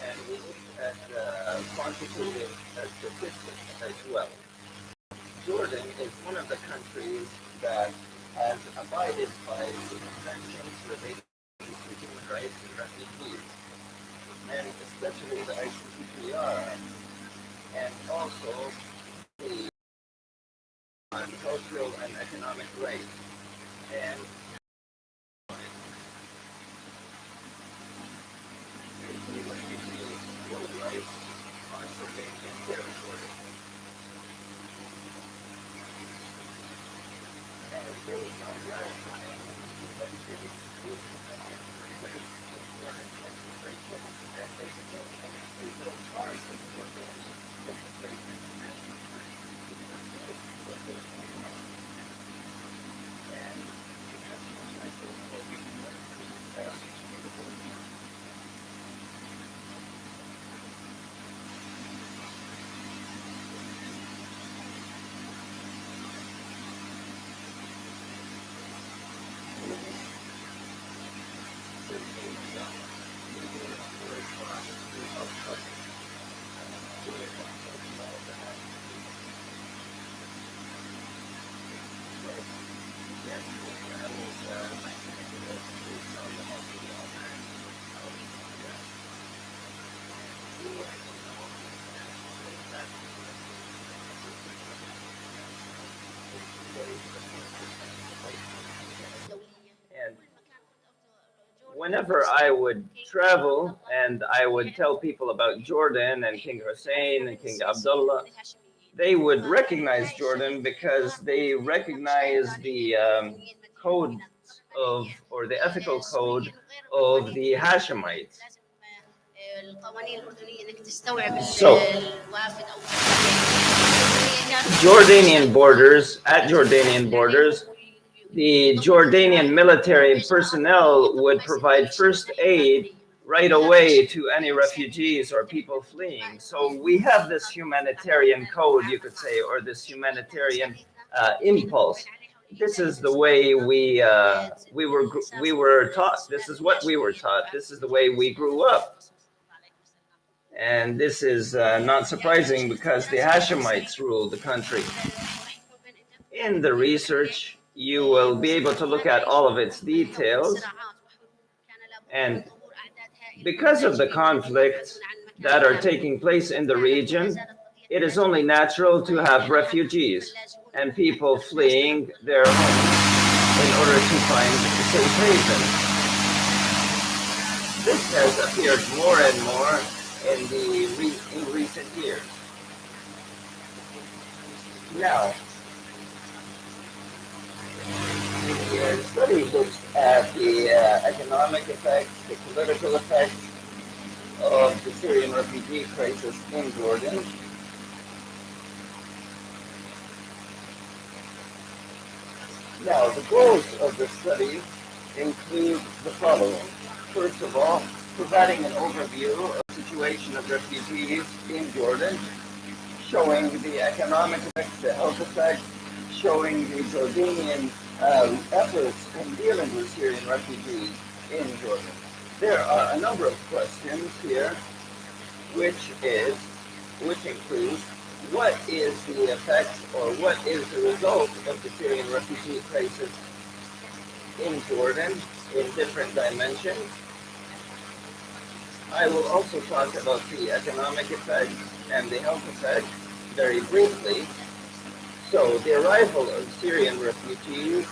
And we look at quantitative statistics as well. Jordan is one of the countries that has abided by the conventions related to human rights and refugees, and especially the ICCPR, and also the cultural and economic rights. And human rights on Jordanian territory. And there was no verifying that and whenever I would travel and I would tell people about Jordan and King Hussein and King Abdullah, they would recognize Jordan because they recognize the code of, or the ethical code of the Hashemites. So, Jordanian borders, the Jordanian military personnel would provide first aid right away to any refugees or people fleeing. So we have this humanitarian code, you could say, or this humanitarian impulse. This is the way we were taught. This is what we were taught. This is the way we grew up. And this is not surprising because the Hashemites ruled the country. In the research, you will be able to look at all of its details. And because of the conflicts that are taking place in the region, it is only natural to have refugees and people fleeing their homes in order to find a safe haven. This has appeared more and more in recent years. Now, the study looks at the economic effects, the political effects of the Syrian refugee crisis in Jordan. Now, the goals of the study include the following. First of all, providing an overview of the situation of refugees in Jordan, showing the economic effects, the health effects, showing the Jordanian efforts in dealing with Syrian refugees in Jordan. There are a number of questions here, which includes what is the effect or what is the result of the Syrian refugee crisis in Jordan in different dimensions. I will also talk about the economic effects and the health effects very briefly. So the arrival of Syrian refugees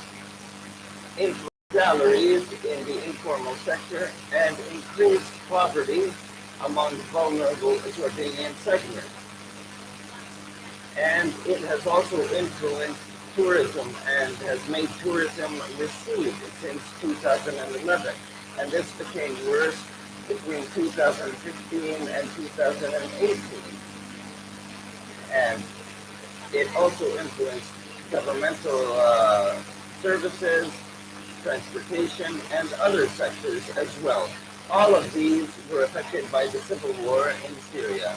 influenced salaries in the informal sector and increased poverty among vulnerable Jordanian segments. And it has also influenced tourism and has made tourism recede since 2011. And this became worse between 2015 and 2018. And it also influenced governmental services, transportation, and other sectors as well. All of these were affected by the civil war in Syria.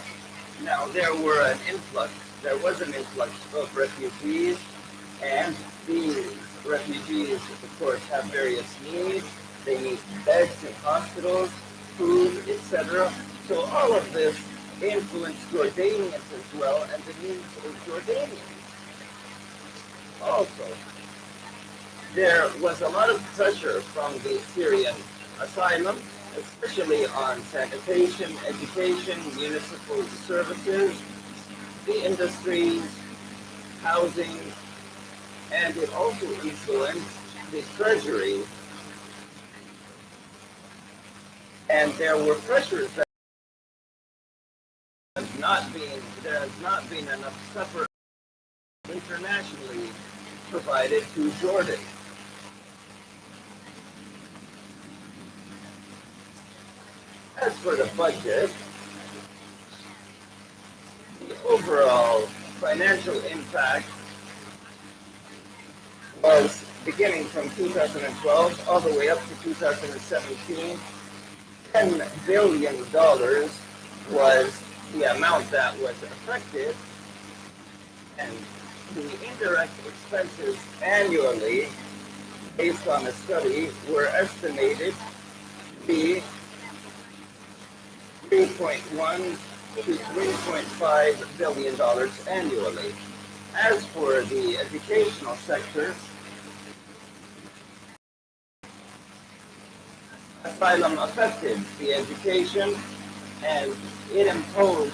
Now, there was an influx of refugees, and these refugees, of course, have various needs. They need beds in hospitals, food, etc. So all of this influenced Jordanians as well and the needs of Jordanians. Also, there was a lot of pressure from the Syrian asylum, especially on sanitation, education, municipal services, the industries, housing, and it also influenced the treasury. And there were pressures that there has not been enough support internationally provided to Jordan. As for the budget, the overall financial impact was beginning from 2012 all the way up to 2017. $10 billion was the amount that was affected, and the indirect expenses annually, based on a study, were estimated to be $3.1 to $3.5 billion annually. As for the educational sector, Asylum affected the education, and it imposed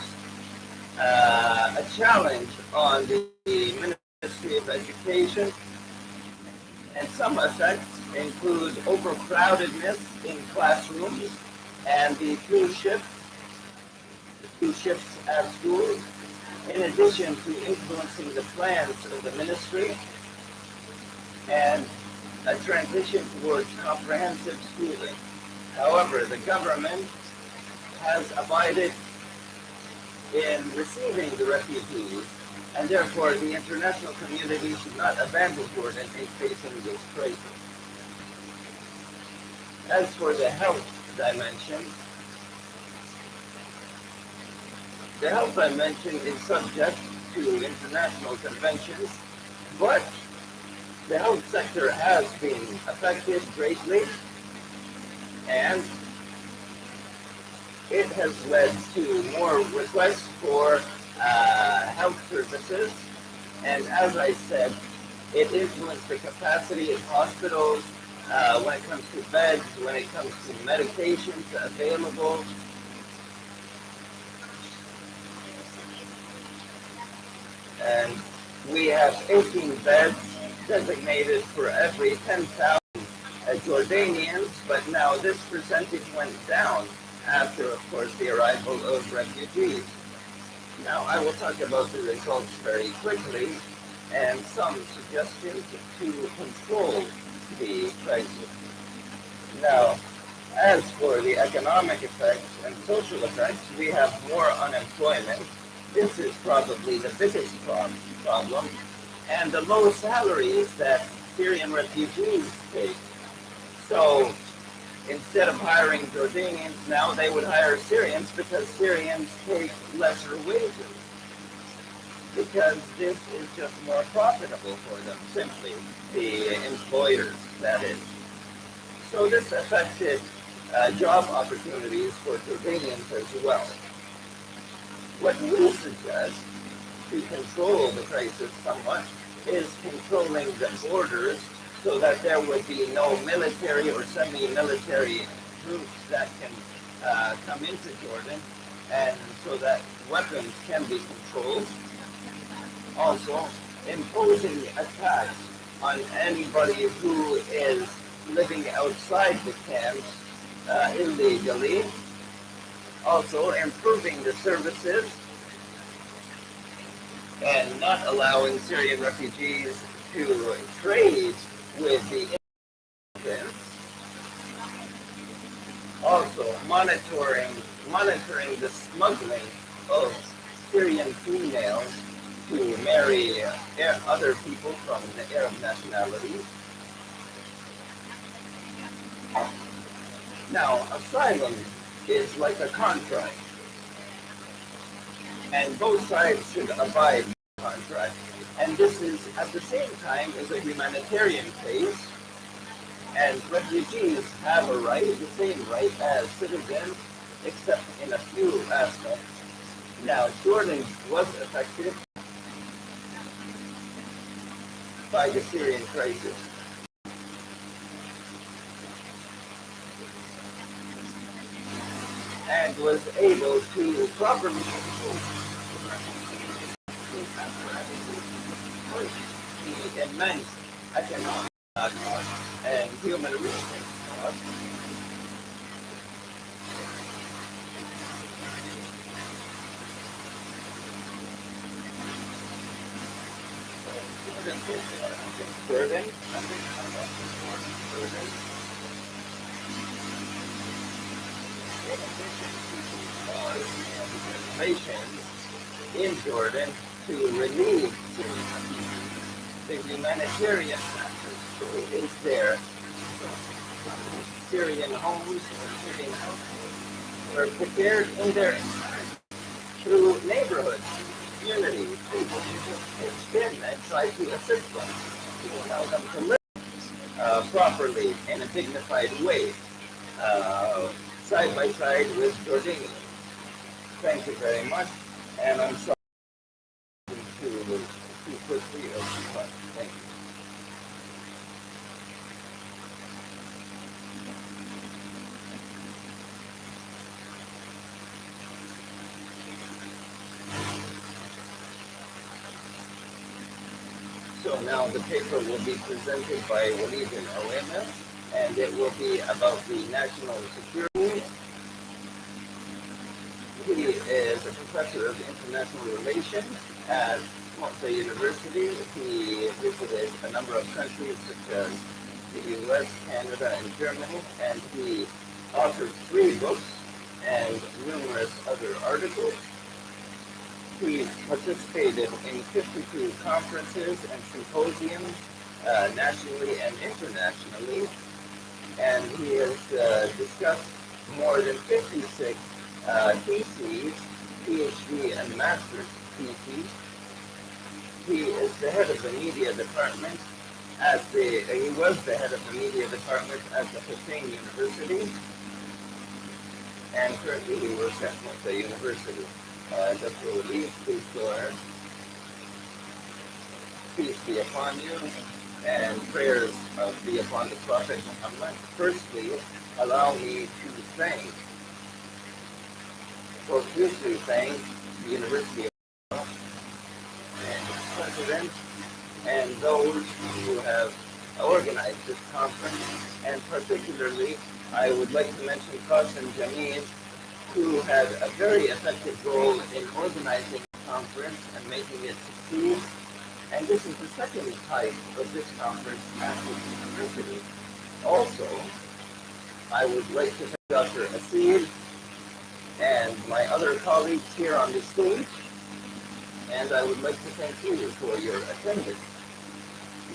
a challenge on the Ministry of Education. And some effects include overcrowdedness in classrooms and the two shifts at schools, in addition to influencing the plans of the ministry and a transition towards comprehensive schooling. However, the government has abided in receiving the refugees, and therefore the international community should not abandon Jordan in facing this crisis. As for the health dimension, the health dimension is subject to international conventions, but the health sector has been affected greatly, and it has led to more requests for health services. And as I said, it influenced the capacity of hospitals when it comes to beds, when it comes to medications available. And we have 18 beds designated for every 10,000 Jordanians, but now this percentage went down after, of course, the arrival of refugees. Now I will talk about the results very quickly and some suggestions to control the crisis. Now, as for the economic effects and social effects, we have more unemployment. This is probably the biggest problem, and the low salaries that Syrian refugees take. So instead of hiring Jordanians, now they would hire Syrians because Syrians take lesser wages. Because this is just more profitable for them, simply, the employers, that is. So this affected job opportunities for Jordanians as well. What we suggest to control the crisis somewhat is controlling the borders so that there would be no military or semi-military groups that can come into Jordan, and so that weapons can be controlled. Also, imposing a tax on anybody who is living outside the camps illegally. Also, improving the services and not allowing Syrian refugees to trade with the immigrants. Also, monitoring the smuggling of Syrian females to marry other people from the Arab nationalities. Now, asylum is like a contract, and both sides should abide by the contract. And this is, at the same time, is a humanitarian case, and refugees have a right, the same right as citizens, except in a few aspects. Now, Jordan was affected by the Syrian crisis. And was able to properly the immense economic cost and human resource cost. Jordan, in Jordan to relieve the humanitarian factor is there. Syrian homes or Syrian houses were prepared in their through neighborhoods, communities. People pitched in and tried to assist them, to allow them to live properly in a dignified way, side by side with Jordanians. Thank you very much, and I'm sorry too quickly or too fast. Thank you. So now the paper will be presented by Walid al-Awema, and it will be about the national security. He is a professor of international relations at Malta University. He visited a number of countries such as the US, Canada, and Germany, and he authored 3 books and numerous other articles. He participated in 52 conferences and symposiums, nationally and internationally, and he has discussed more than 56 theses, PhD and master's theses. He is the head of the media department he was the head of the media department at the Hussein University, and currently he works at Malta University. Dr. Waleed, please go ahead. Peace be upon you, and prayers be upon the Prophet Muhammad. Firstly, allow me to profusely thank the University of and its president and those who have organized this conference, and particularly I would like to mention Qasim Jameel, who had a very effective role in organizing the conference and making it succeed. And this is the second type of this conference at this university. Also, I would like to thank Dr. Asylum and my other colleagues here on the stage, and I would like to thank you for your attendance.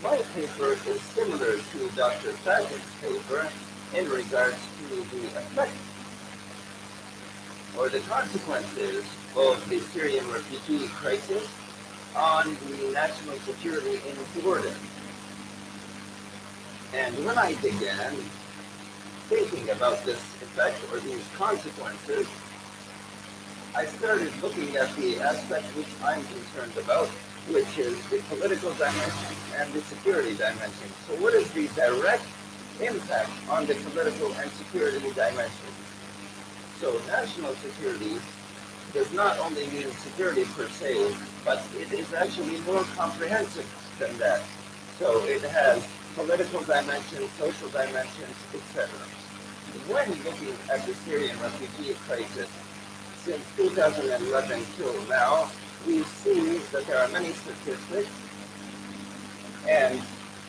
My paper is similar to Dr. Fatim's paper in regards to the effect or the consequences of the Syrian refugee crisis on the national security in Jordan. And when I began thinking about this effect or these consequences, I started looking at the aspect which I'm concerned about, which is the political dimension and the security dimension. So what is the direct impact on the political and security dimension? So national security does not only mean security per se, but it is actually more comprehensive than that. So it has political dimensions, social dimensions, etc. When looking at the Syrian refugee crisis, since 2011 till now, we see that there are many statistics, and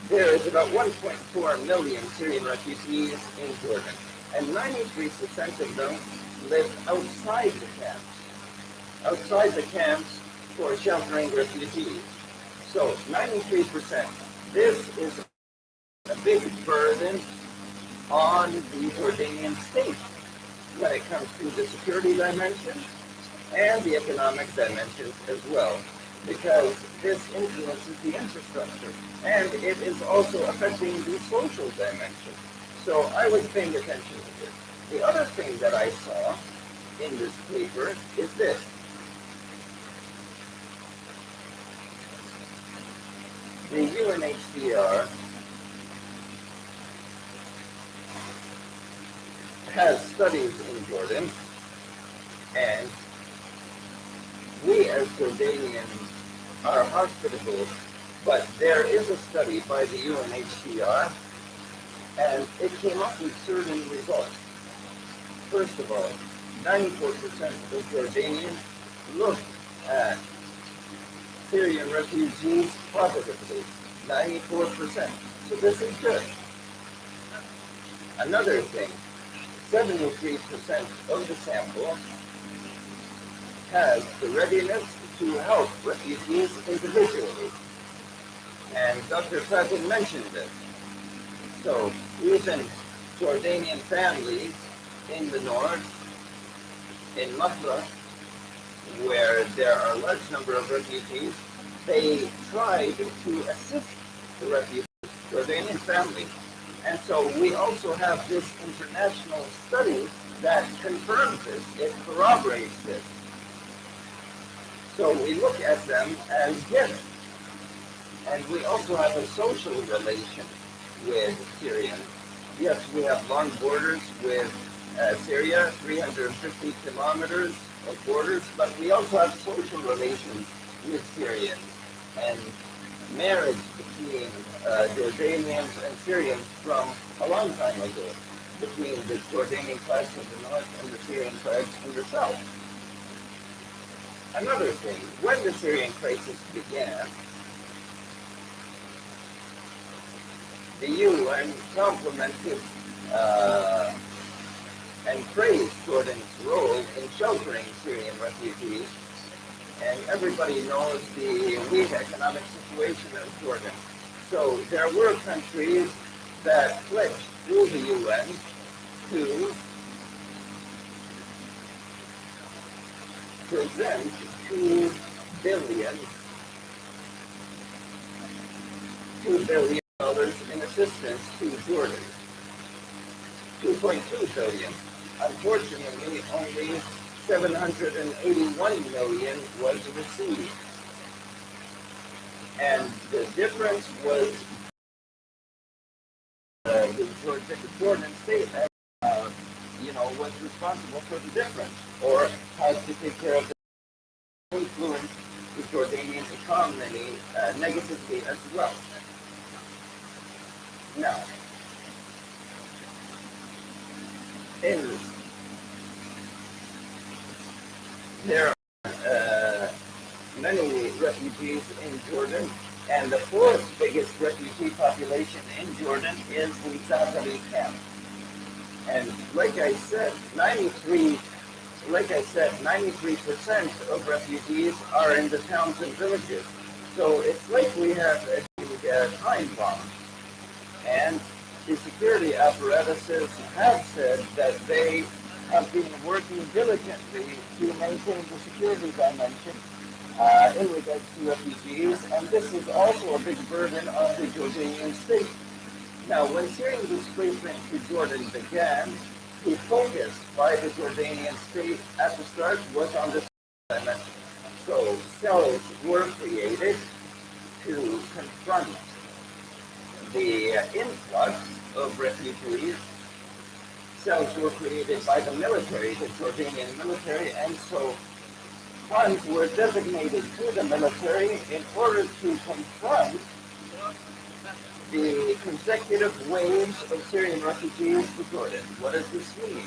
there is about 1.4 million Syrian refugees in Jordan, and 93% of them live outside the camps for sheltering refugees. So 93%. This is a big burden on the Jordanian state when it comes to the security dimension and the economic dimensions as well, because this influences the infrastructure, and it is also affecting the social dimension. So I was paying attention to this. The other thing that I saw in this paper is this. The UNHCR has studies in Jordan, and we as Jordanians are hospitable, but there is a study by the UNHCR, and it came up with certain results. First of all, 94% of Jordanians look at Syrian refugees positively. 94%. So this is good. Another thing, 73% of the sample has the readiness to help refugees individually. And Dr. Fatim mentioned this. So even Jordanian families in the north, in Masra, where there are a large number of refugees, they tried to assist the refugees, Jordanian families. And so we also have this international study that confirms this, it corroborates this. So we look at them as gifts. And we also have a social relation with Syrians. Yes, we have long borders with Syria, 350 kilometers of borders, but we also have social relations with Syrians and marriage between Jordanians and Syrians from a long time ago, between the Jordanian tribes in the north and the Syrian tribes in the south. Another thing, when the Syrian crisis began, the UN complimented uh, and praised Jordan's role in sheltering Syrian refugees, and everybody knows the weak economic situation of Jordan. So there were countries that pledged through the UN to present $2 billion in assistance to Jordan. 2.2 billion. Unfortunately, only 781 million was received. And the difference was the Jordan state was responsible for the difference, or has to take care of the influence the Jordanian economy negatively as well. Now, there are many refugees in Jordan, and the fourth biggest refugee population in Jordan is the Zaatari camp. And like I said, 93% of refugees are in the towns and villages. So it's like we have a time bomb. And the security apparatuses have said that they have been working diligently to maintain the security dimension in regards to refugees, and this is also a big burden on the Jordanian state. Now, when Syrian displacement to Jordan began, the focus by the Jordanian state at the start was on this dimension. So cells were created to confront the influx of refugees. Cells were created by the military, the Jordanian military, and so funds were designated to the military in order to confront the consecutive waves of Syrian refugees to Jordan. What does this mean?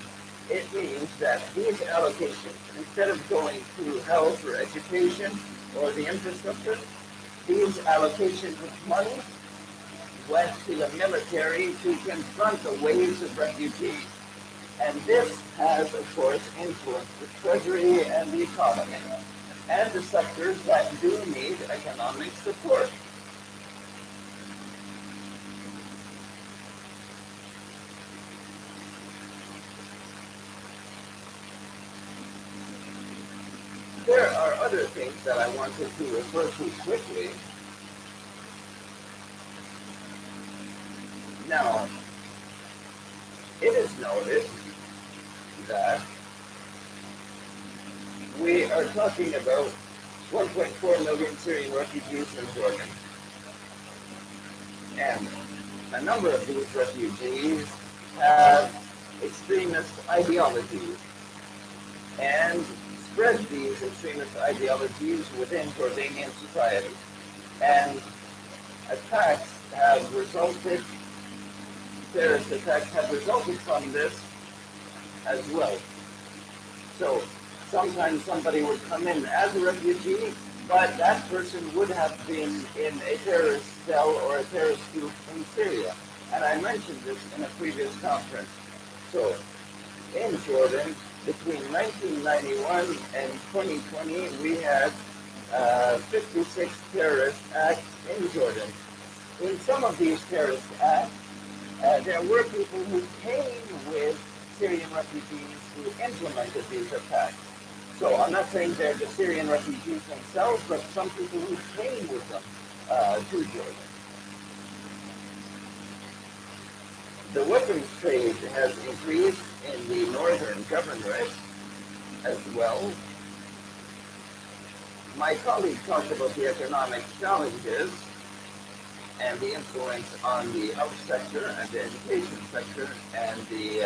It means that these allocations, instead of going to health or education or the infrastructure, these allocations of money went to the military to confront the waves of refugees. And this has, of course, influenced the treasury and the economy, and the sectors that do need economic support. There are other things that I wanted to refer to quickly. Now, it is noted that we are talking about 1.4 million Syrian refugees in Jordan. And a number of these refugees have extremist ideologies and spread these extremist ideologies within Jordanian society. And attacks have resulted, terrorist attacks have resulted from this as well. So sometimes somebody would come in as a refugee, but that person would have been in a terrorist cell or a terrorist group in Syria. And I mentioned this in a previous conference. So in Jordan, between 1991 and 2020, we had 56 terrorist acts in Jordan. In some of these terrorist acts, there were people who came with Syrian refugees who implemented these attacks. So I'm not saying they're the Syrian refugees themselves, but some people who came with them to Jordan. The weapons trade has increased in the northern governorate as well. My colleague talked about the economic challenges and the influence on the health sector and the education sector and the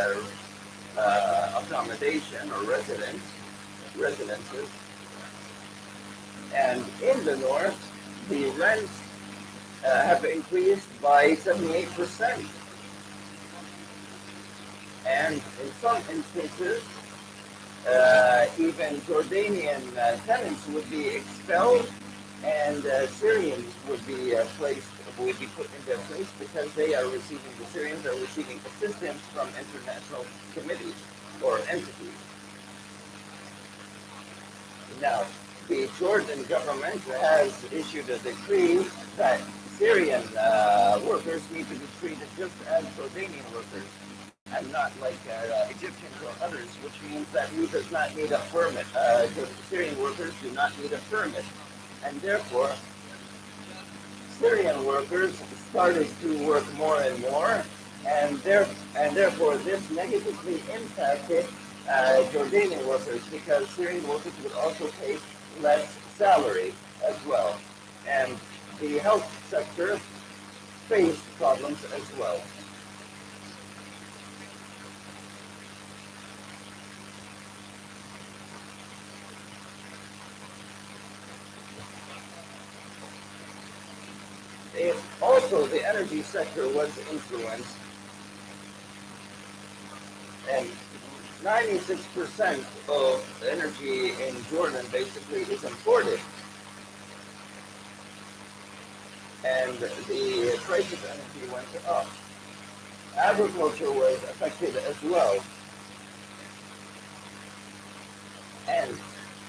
accommodation or residences. And in the north, the rents have increased by 78%. And in some instances, Even Jordanian tenants would be expelled, and Syrians would be put in their place because the Syrians are receiving assistance from international committees or entities. Now, the Jordan government has issued a decree that Syrian workers need to be treated just as Jordanian workers and not like Egyptians or others, which means that he does not need a permit. The Syrian workers do not need a permit, and therefore Syrian workers started to work more and more, and therefore this negatively impacted Jordanian workers because Syrian workers would also pay less salary as well, and the health sector faced problems as well. Also, the energy sector was influenced, and 96% of energy in Jordan basically is imported, and the price of energy went up. Agriculture was affected as well, and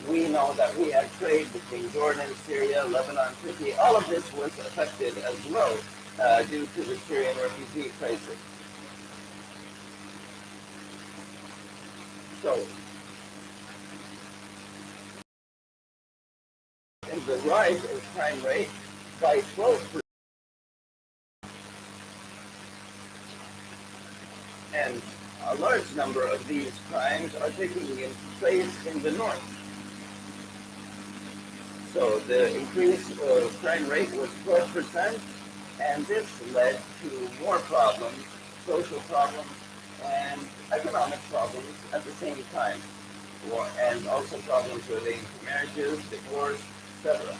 we know that we had trade between Jordan, Syria, Lebanon, Turkey. All of this was affected as well due to the Syrian refugee crisis. So, in the rise of crime rate by 12%, and a large number of these crimes are taking place in the north. So the increase of crime rate was 12%, and this led to more problems, social problems, and economic problems at the same time, and also problems relating to marriages, divorce, etc.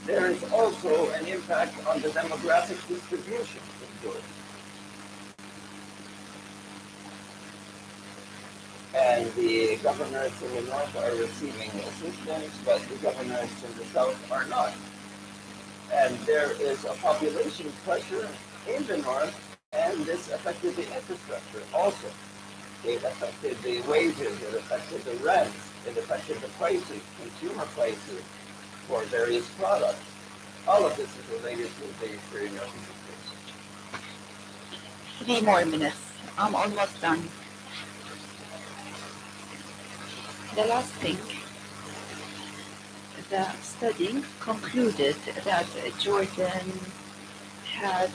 There is also an impact on the demographic distribution of Jordan. And the governors in the north are receiving assistance, but the governors in the south are not. And there is a population pressure in the north, and this affected the infrastructure also. It affected the wages, it affected the rents, it affected the prices, consumer prices for various products. All of this is related to the Syrian refugee crisis. 3 more minutes. I'm almost done. The last thing, the study concluded that Jordan had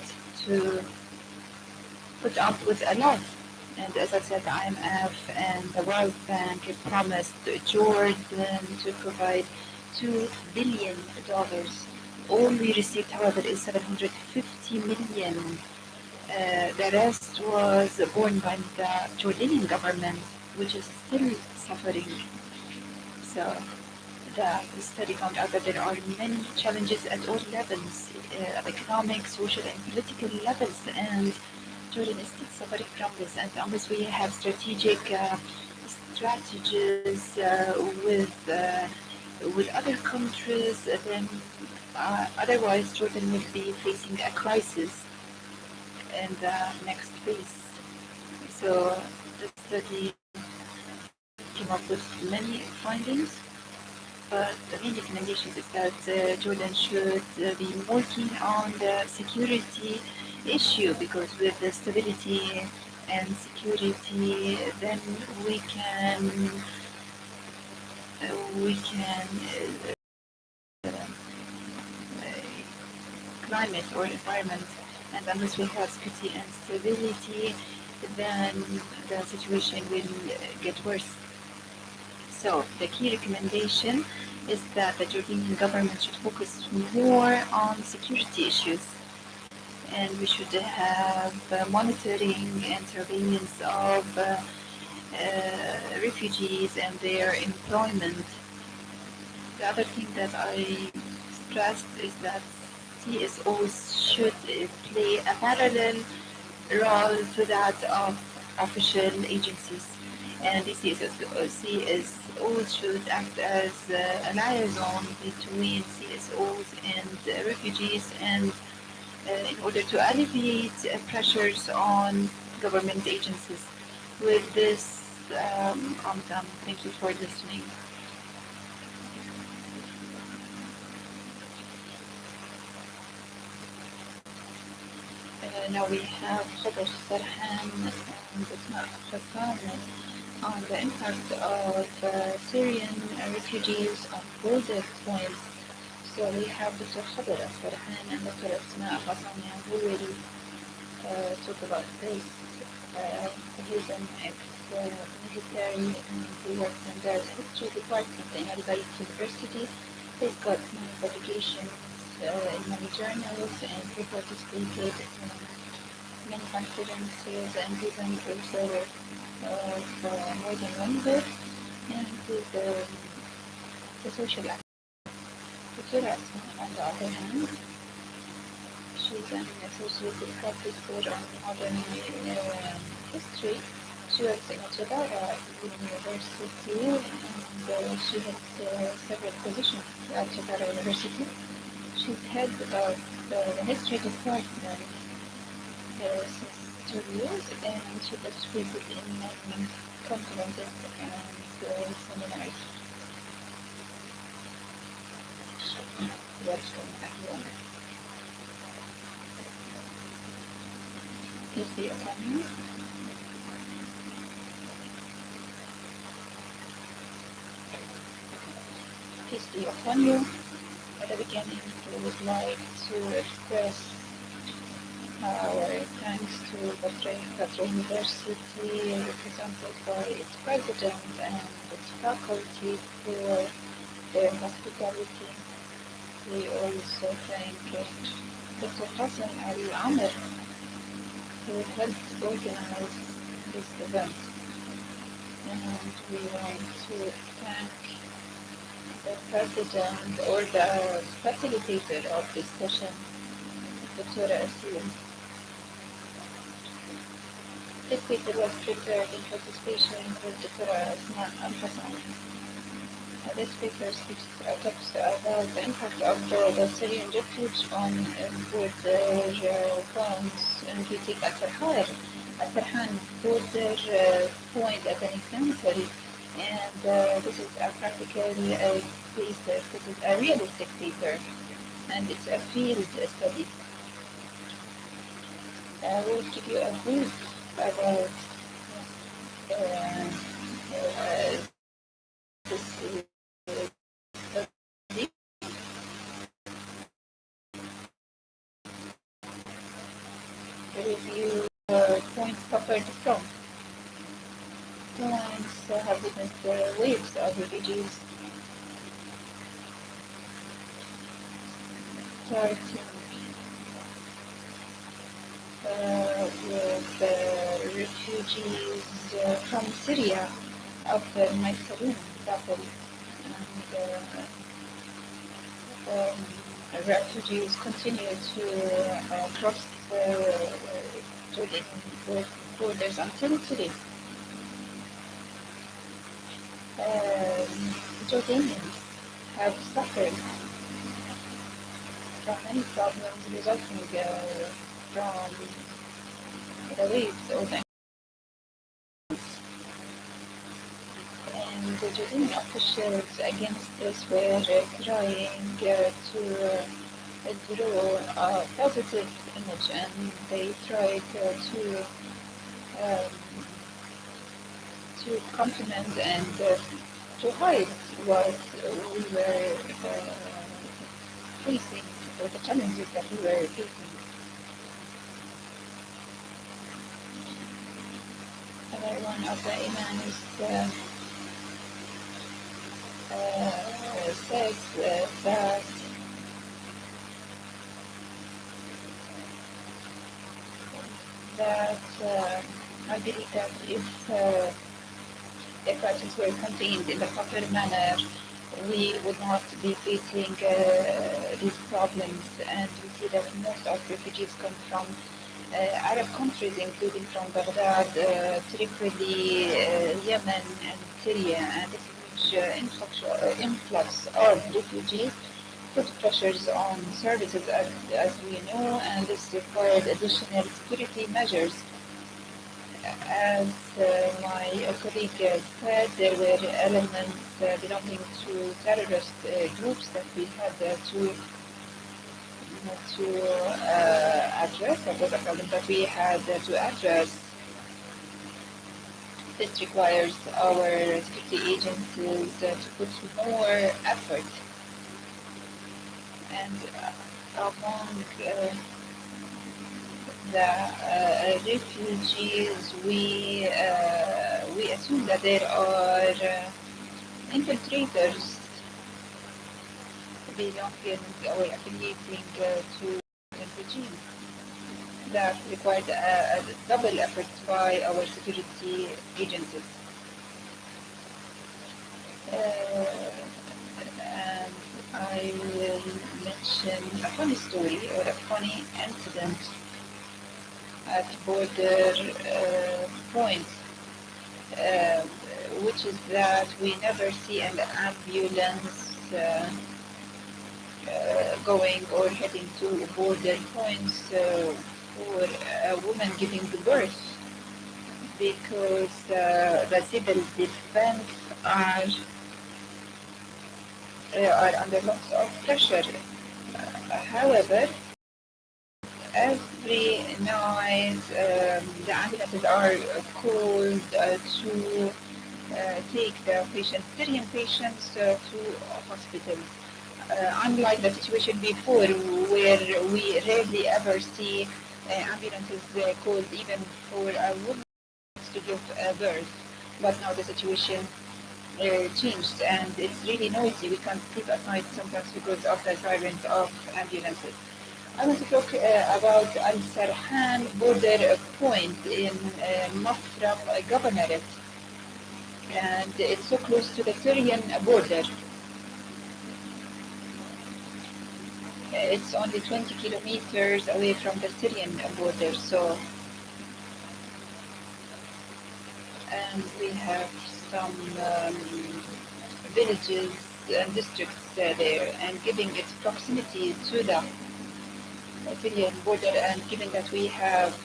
to put up with a lot. And as I said, the IMF and the World Bank promised Jordan to provide $2 billion. All we received, however, is 750 million. The rest was borne by the Jordanian government, which is still suffering. So the study found out that there are many challenges at all levels, economic, social, and political levels, and Jordan is still suffering from this. And unless we have strategic strategies with other countries, then otherwise Jordan will be facing a crisis in the next phase. So the study came up with many findings, but the main recommendations is that Jordan should be working on the security issue, because with the stability and security, then we can climate or environment, and unless we have security and stability, then the situation will get worse. So the key recommendation is that the Jordanian government should focus more on security issues, and we should have monitoring and surveillance of refugees and their employment. The other thing that I stressed is that CSOs should play a parallel role to that of official agencies, and the CSOC is always should act as a liaison between CSOs and refugees, and in order to alleviate pressures on government agencies. With this, I'm done. Thank you for listening. Now we have Khabar Sarhan and Ismail Hassan on the impact of Syrian refugees on border points. So we have Dr. Khabar Sarhan and Dr. Ismail Hassan who will talk about this. He's an ex-military and he works in the history department in Al-Bayt University. He's got many publications in many journals, and he participated in many conferences and even professor for more than one book, and he's a social activist. Dr. Asma, on the other hand, she's an associate professor on modern history. She works in Jabara University, and she has several positions at Jabara University. She's head of the history department since 2 years, and she participated in many conferences and seminars. Welcome, everyone. Is the economy? Is the economy? At the beginning, we would like to express our thanks to Batra University, represented by its president and its faculty, for their hospitality. We also thank Dr. Hassan Ali Amr, who helped organize this event. And we want to thank the president or the facilitator of this session, Dr. Asylum. This paper was prepared in participation with Dr. Asma Al-Hassan. This paper talks about the impact of the Syrian refuge on border points, and we take Al-Farhan border point as an example. And this is a practical paper, this is a realistic paper, and it's a field study. I will give you a brief about this study. Review points covered from. Points have witnessed waves of refugees starting with refugees from Syria after Mysalun battle, and refugees continue to cross Jordan borders until today. Jordanians have suffered from many problems resulting from the waves or the and the Jordanian officials against this were trying to draw a positive image, and they tried to compliment and to hide what we were facing, or the challenges that we were facing. Another one of the imams says that I believe that if the crisis were contained in the proper manner, we would not be facing these problems. And we see that most of refugees come from Arab countries, including from Baghdad, Tripoli, Yemen, and Syria, and this huge influx of refugees put pressures on services, as we know, and this required additional security measures. As my colleague said, there were elements belonging to terrorist groups that we had to address. That was a problem that we had to address. This requires our security agencies to put more effort. And among the refugees, we assume that there are infiltrators belonging or affiliating to the regime that required a double effort by our security agencies. And I will mention a funny story or a funny incident at border points, which is that we never see an ambulance going or heading to border points for a woman giving birth, because the civil defense are under lots of pressure. However, every night the ambulances are called to take the patients, Syrian patients, to hospitals. Unlike the situation before, where we rarely ever see ambulances called even for a woman to give birth. But now the situation changed, and it's really noisy. We can't sleep at night sometimes because of the sirens of ambulances. I want to talk about Al Sarhan border point in Masraf Governorate, and it's so close to the Syrian border. It's only 20 kilometers away from the Syrian border, so, and we have some villages and districts there, and giving its proximity to the Syrian border, and given that we have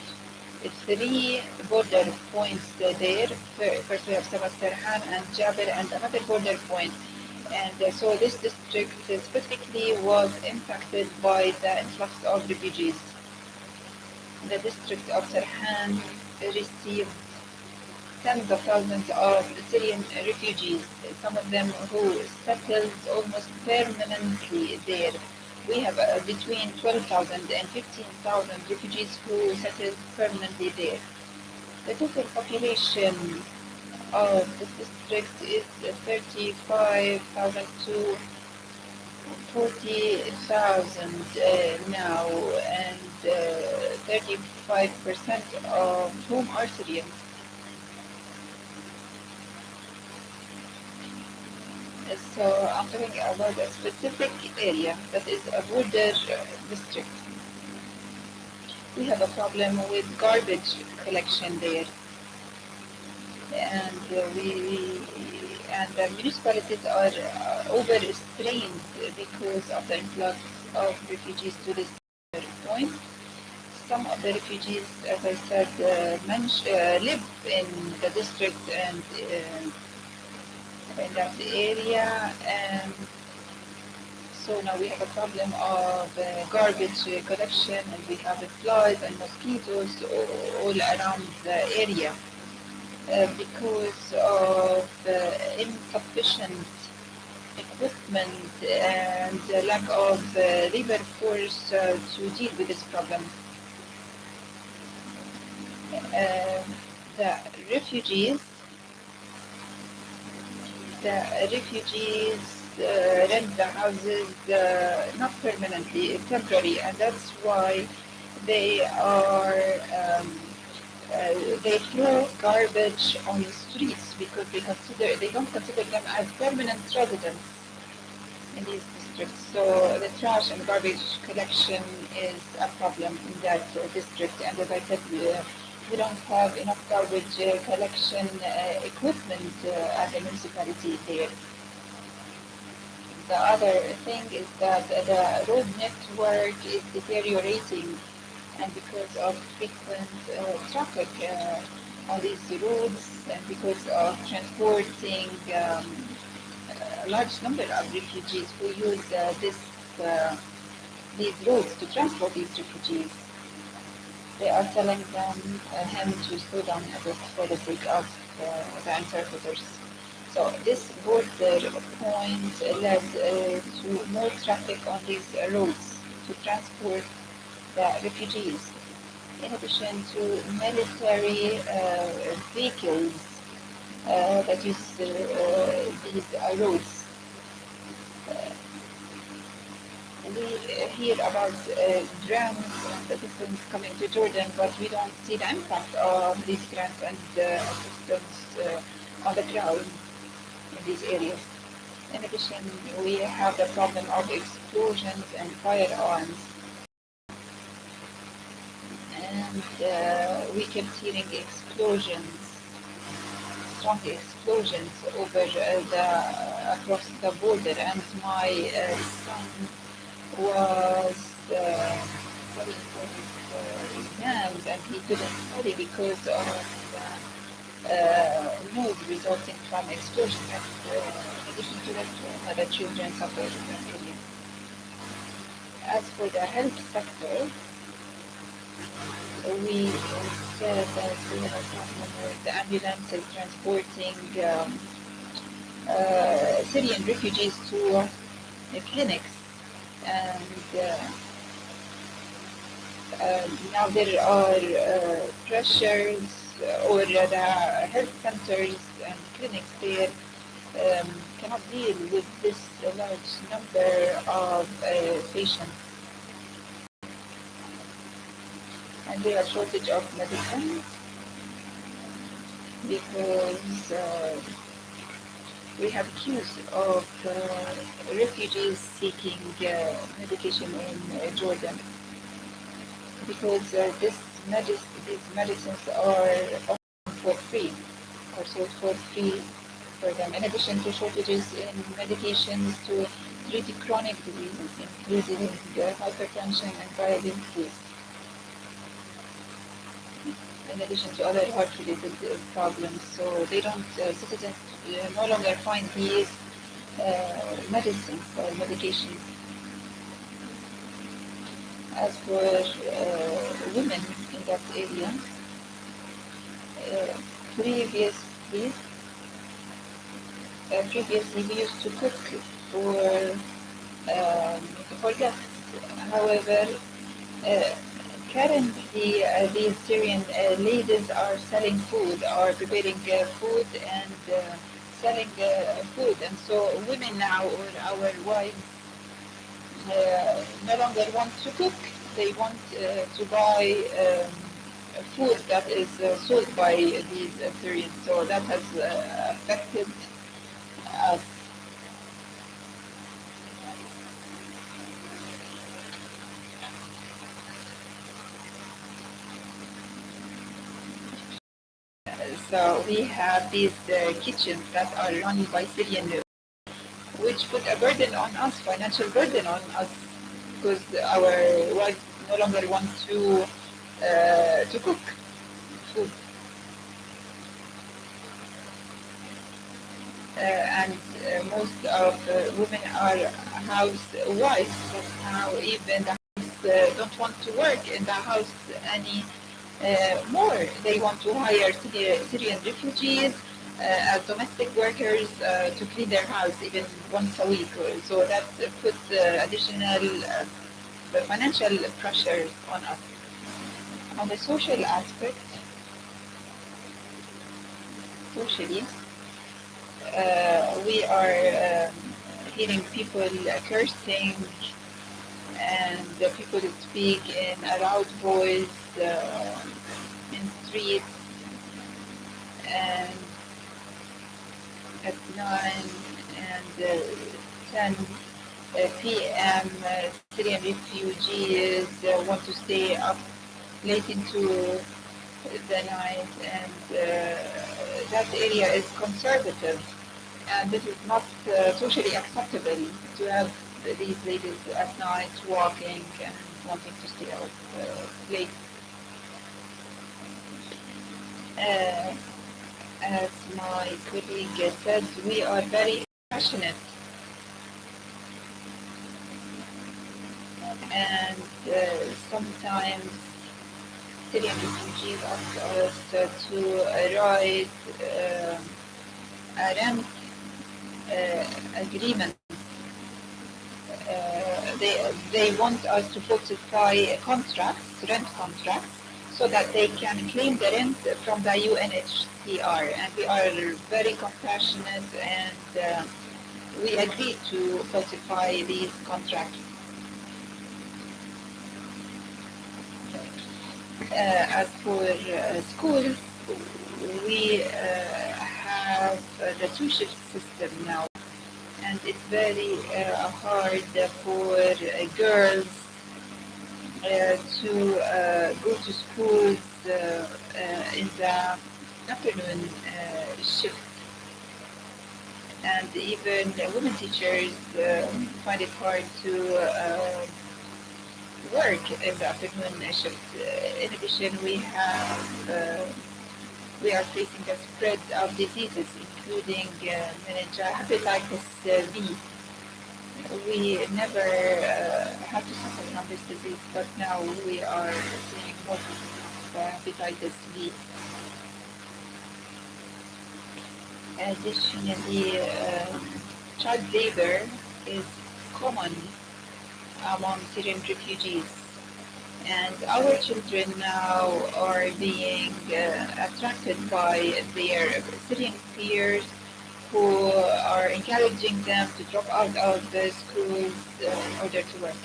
3 border points there. First we have Sabat Sarhan and Jabir and another border point. And so this district specifically was impacted by the influx of refugees. The district of Sarhan received tens of thousands of Syrian refugees, some of them who settled almost permanently there. We have between 12,000 and 15,000 refugees who settled permanently there. The total population of this district is 35,000 to 40,000 now, and 35% of whom are Syrian. So I'm talking about a specific area that is a border district. We have a problem with garbage collection there, and the municipalities are overstrained because of the influx of refugees to this point. Some of the refugees, as I said, live in the district and in that area, and so now we have a problem of garbage collection, and we have flies and mosquitoes all around the area because of insufficient equipment and lack of labor force to deal with this problem. The refugees rent the houses not permanently, temporary, and that's why they throw garbage on the streets because they don't consider them as permanent residents in these district. So the trash and garbage collection is a problem in that district. And as I said, we don't have enough garbage collection equipment at the municipality there. The other thing is that the road network is deteriorating, and because of frequent traffic on these roads, and because of transporting a large number of refugees who use uh, these roads to transport these refugees, they are telling him to slow down a bit for the sake of the interpreters. So this border point led to more traffic on these roads to transport the refugees, in addition to military vehicles that use these roads. Uh, we hear about grants and assistance coming to Jordan, but we don't see the impact of these grants and assistance on the ground in these areas. In addition, we have the problem of explosions and firearms. And we kept hearing explosions, strong explosions over across the border. And my son was studying for his exams, and he couldn't study because of noise resulting from explosions. And in addition to that, other children suffered in that area. As for the health sector, we said that we have a problem with the ambulances transporting Syrian refugees to clinics, and now there are pressures, or the health centers and clinics there cannot deal with this large number of patients. And there are shortage of medicine because we have queues of refugees seeking medication in Jordan, because these medicines are offered for free, or sold for free for them, in addition to shortages in medications to treat chronic diseases, including hypertension and diabetes, in addition to other heart-related problems. So they don't, citizens no longer find these medicines or medications. As for women in that area, previously we used to cook for guests. However, currently these Syrian ladies are selling food, are preparing food and selling food, and so women now, or our wives, no longer want to cook. They want to buy food that is sold by these Syrians. So that has affected us. So we have these kitchens that are run by Syrian, which put a burden on us, financial burden on us, because our wives no longer want to cook food. And most of women are housewives, but now even the house don't want to work in the house any more. They want to hire Syrian refugees as domestic workers to clean their house even once a week. So that puts additional financial pressure on us. On the social aspect, socially, we are hearing people cursing, and people speak in a loud voice in streets, and at 9 and 10 p.m. Syrian refugees want to stay up late into the night, and that area is conservative, and this is not socially acceptable to have these ladies at night walking and wanting to stay out late. Uh, as my colleague said, we are very passionate, and sometimes Syrian refugees ask us to write a rent agreement. They want us to falsify contracts, rent contracts, so that they can claim the rent from the UNHCR. And we are very compassionate, and we agree to falsify these contracts. As for schools, we have the two-shift system now, and it's very hard for girls to go to schools in the afternoon shift. And even women teachers find it hard to work in the afternoon shift. In addition, we are facing a spread of diseases, including hepatitis B. We never had to suffer from this disease, but now we are seeing more cases of hepatitis B. Additionally, child labor is common among Syrian refugees, and our children now are being attracted by their Syrian peers who are encouraging them to drop out of the schools in order to work.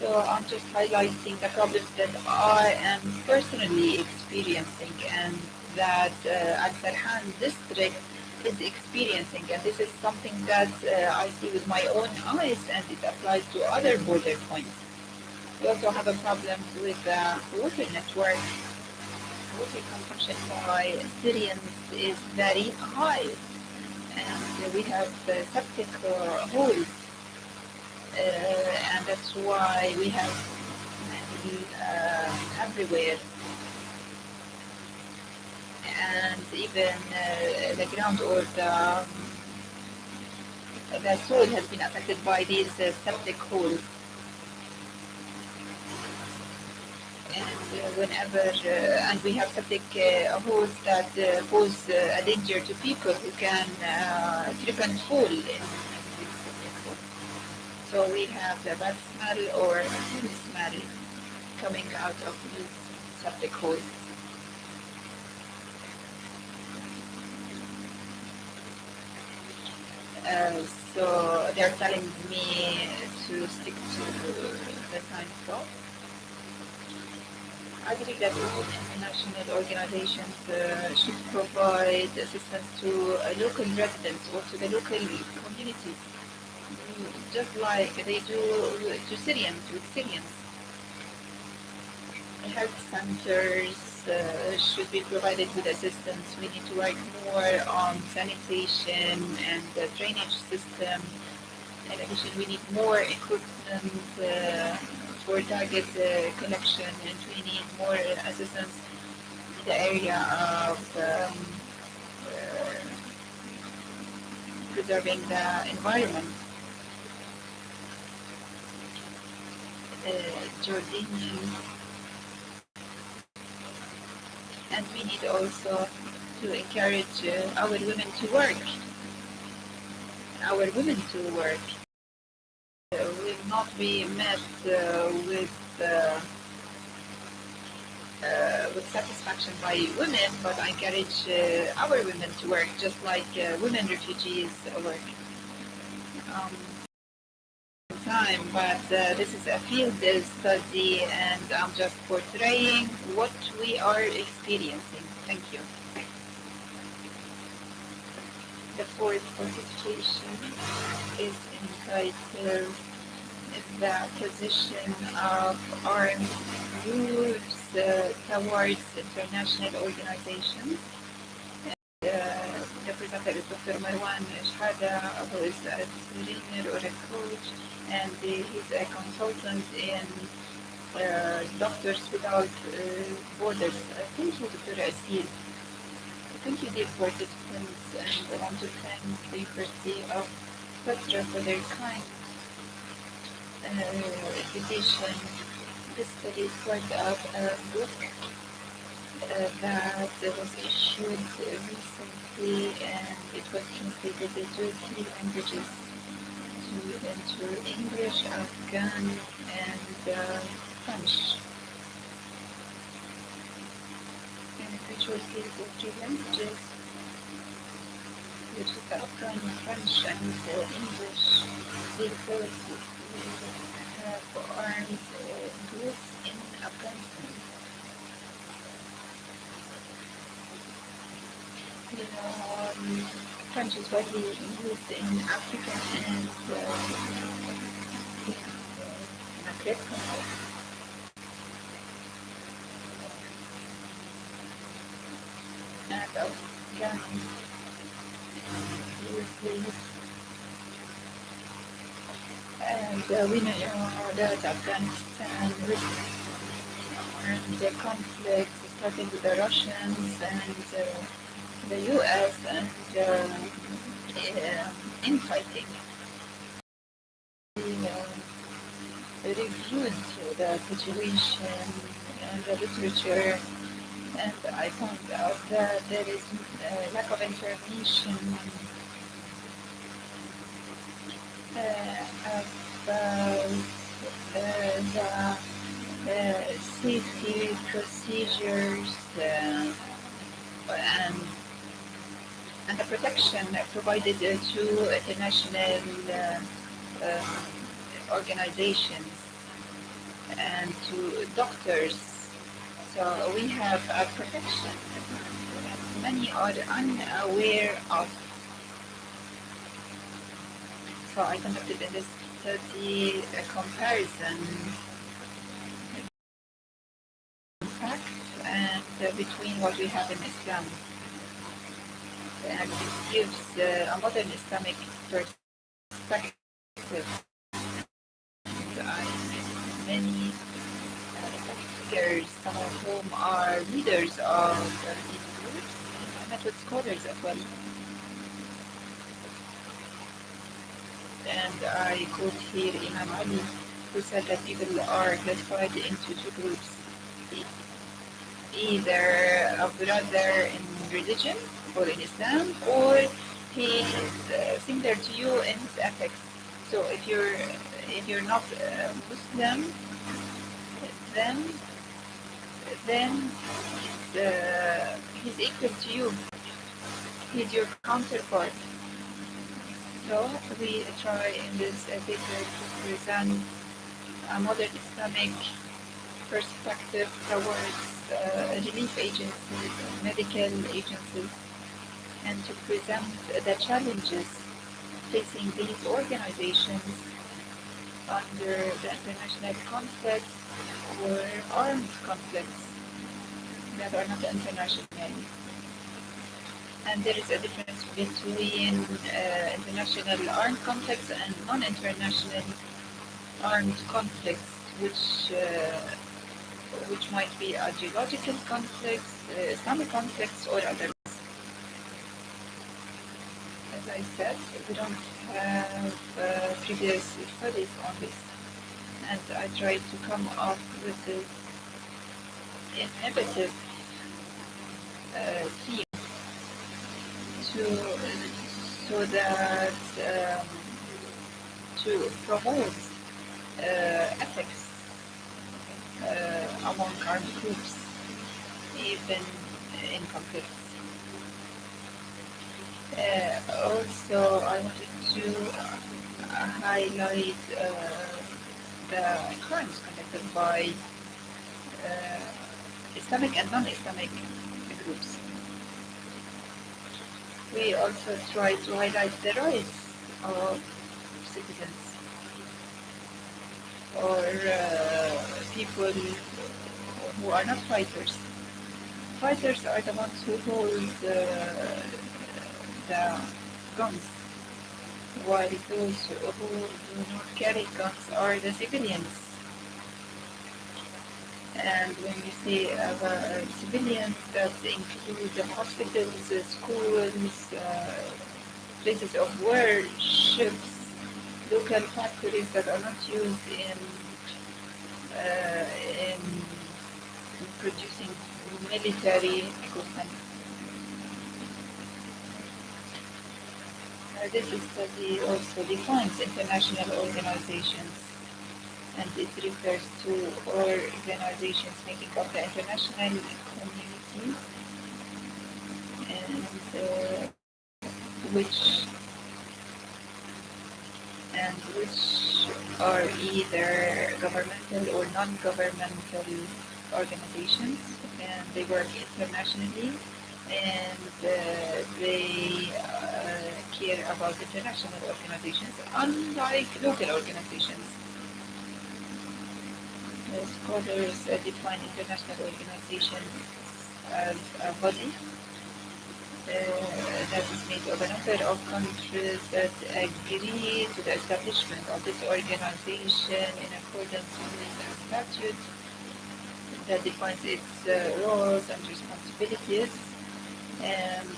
So I'm just highlighting the problems that I am personally experiencing and that Al-Sarhan district is experiencing, and this is something that I see with my own eyes, and it applies to other border points. We also have a problem with the water network. Water consumption by Syrians is very high, and we have septic holes, and that's why we have many everywhere. And even the ground or the soil has been affected by these septic holes. And whenever, and we have septic holes that pose a danger to people who can trip and fall in these septic holes. So we have the bad smell or smell coming out of these septic holes. So they're telling me to stick to the time stop. I believe that all international organizations should provide assistance to local residents or to the local communities, just like they do to Syrians, with Syrians. Health centers should be provided with assistance. We need to work more on sanitation and the drainage system. In addition, we need more equipment for target collection, and we need more assistance in the area of preserving the environment. Jordanian, and we need also to encourage our women to work. Will not be met with satisfaction by women, but I encourage our women to work just like women refugees work. Time, but this is a field study, and I'm just portraying what we are experiencing. Thank you. The fourth participation is entitled The Position of Armed Groups Towards International Organizations. The presenter is Dr. Marwan Shhada, who is a trainer or a coach, and he's a consultant in Doctors Without Borders. Thank you, Dr. Asil. Thank you, dear participants, and I want to thank the University of Petra for their kind invitation. This study is part of a book that was issued recently, and it was translated into 3 languages, into English, Afghan, and French. And it translated to 3 languages, which is Afghan, French, and English. The authorities have armed groups in Afghanistan. French is widely used in Africa and Maghreb countries. And Afghan uses, and we know that Afghanistan and the conflict starting with the Russians and the US and infighting. Reviewed the situation and the literature, and I found out that there is a lack of information about the safety procedures and the protection provided to international organizations and to doctors. So we have a protection that many are unaware of. So I conducted in this study a comparison fact and between what we have in Islam. And it gives a modern Islamic perspective. Many figures, some of whom are leaders of these groups, and I met with scholars as well. And I quote here Imam Ali, who said that people are classified into 2 groups. Either a brother in religion or in Islam, or he is similar to you in his ethics. So if you're not Muslim, then he's equal to you. He's your counterpart. So we try in this paper to present a modern Islamic perspective towards relief agencies, medical agencies, and to present the challenges facing these organizations under the international conflicts or armed conflicts that are not international. And there is a difference between international armed conflicts and non-international armed conflicts, which might be ideological conflicts, Islamic conflicts, or others. As I said, we don't have previous studies on this, and I tried to come up with this innovative theme so that to promote ethics among armed groups, even in conflicts. Also, I wanted to highlight the crimes conducted by Islamic and non-Islamic groups. We also try to highlight the rights of citizens or people who are not fighters. Fighters are the ones who hold the guns, while those who do not carry guns are the civilians. And when you say civilians, that includes the hospitals, schools, places of worship, local factories that are not used in producing military equipment. This study also defines international organizations, and it refers to organizations making up the international community, and which are either governmental or non-governmental organizations, and they work internationally, and they care about international organizations, unlike local organizations. Scholars define international organizations as a body that is made of a number of countries that agree to the establishment of this organization in accordance with a statute that defines its roles and responsibilities, and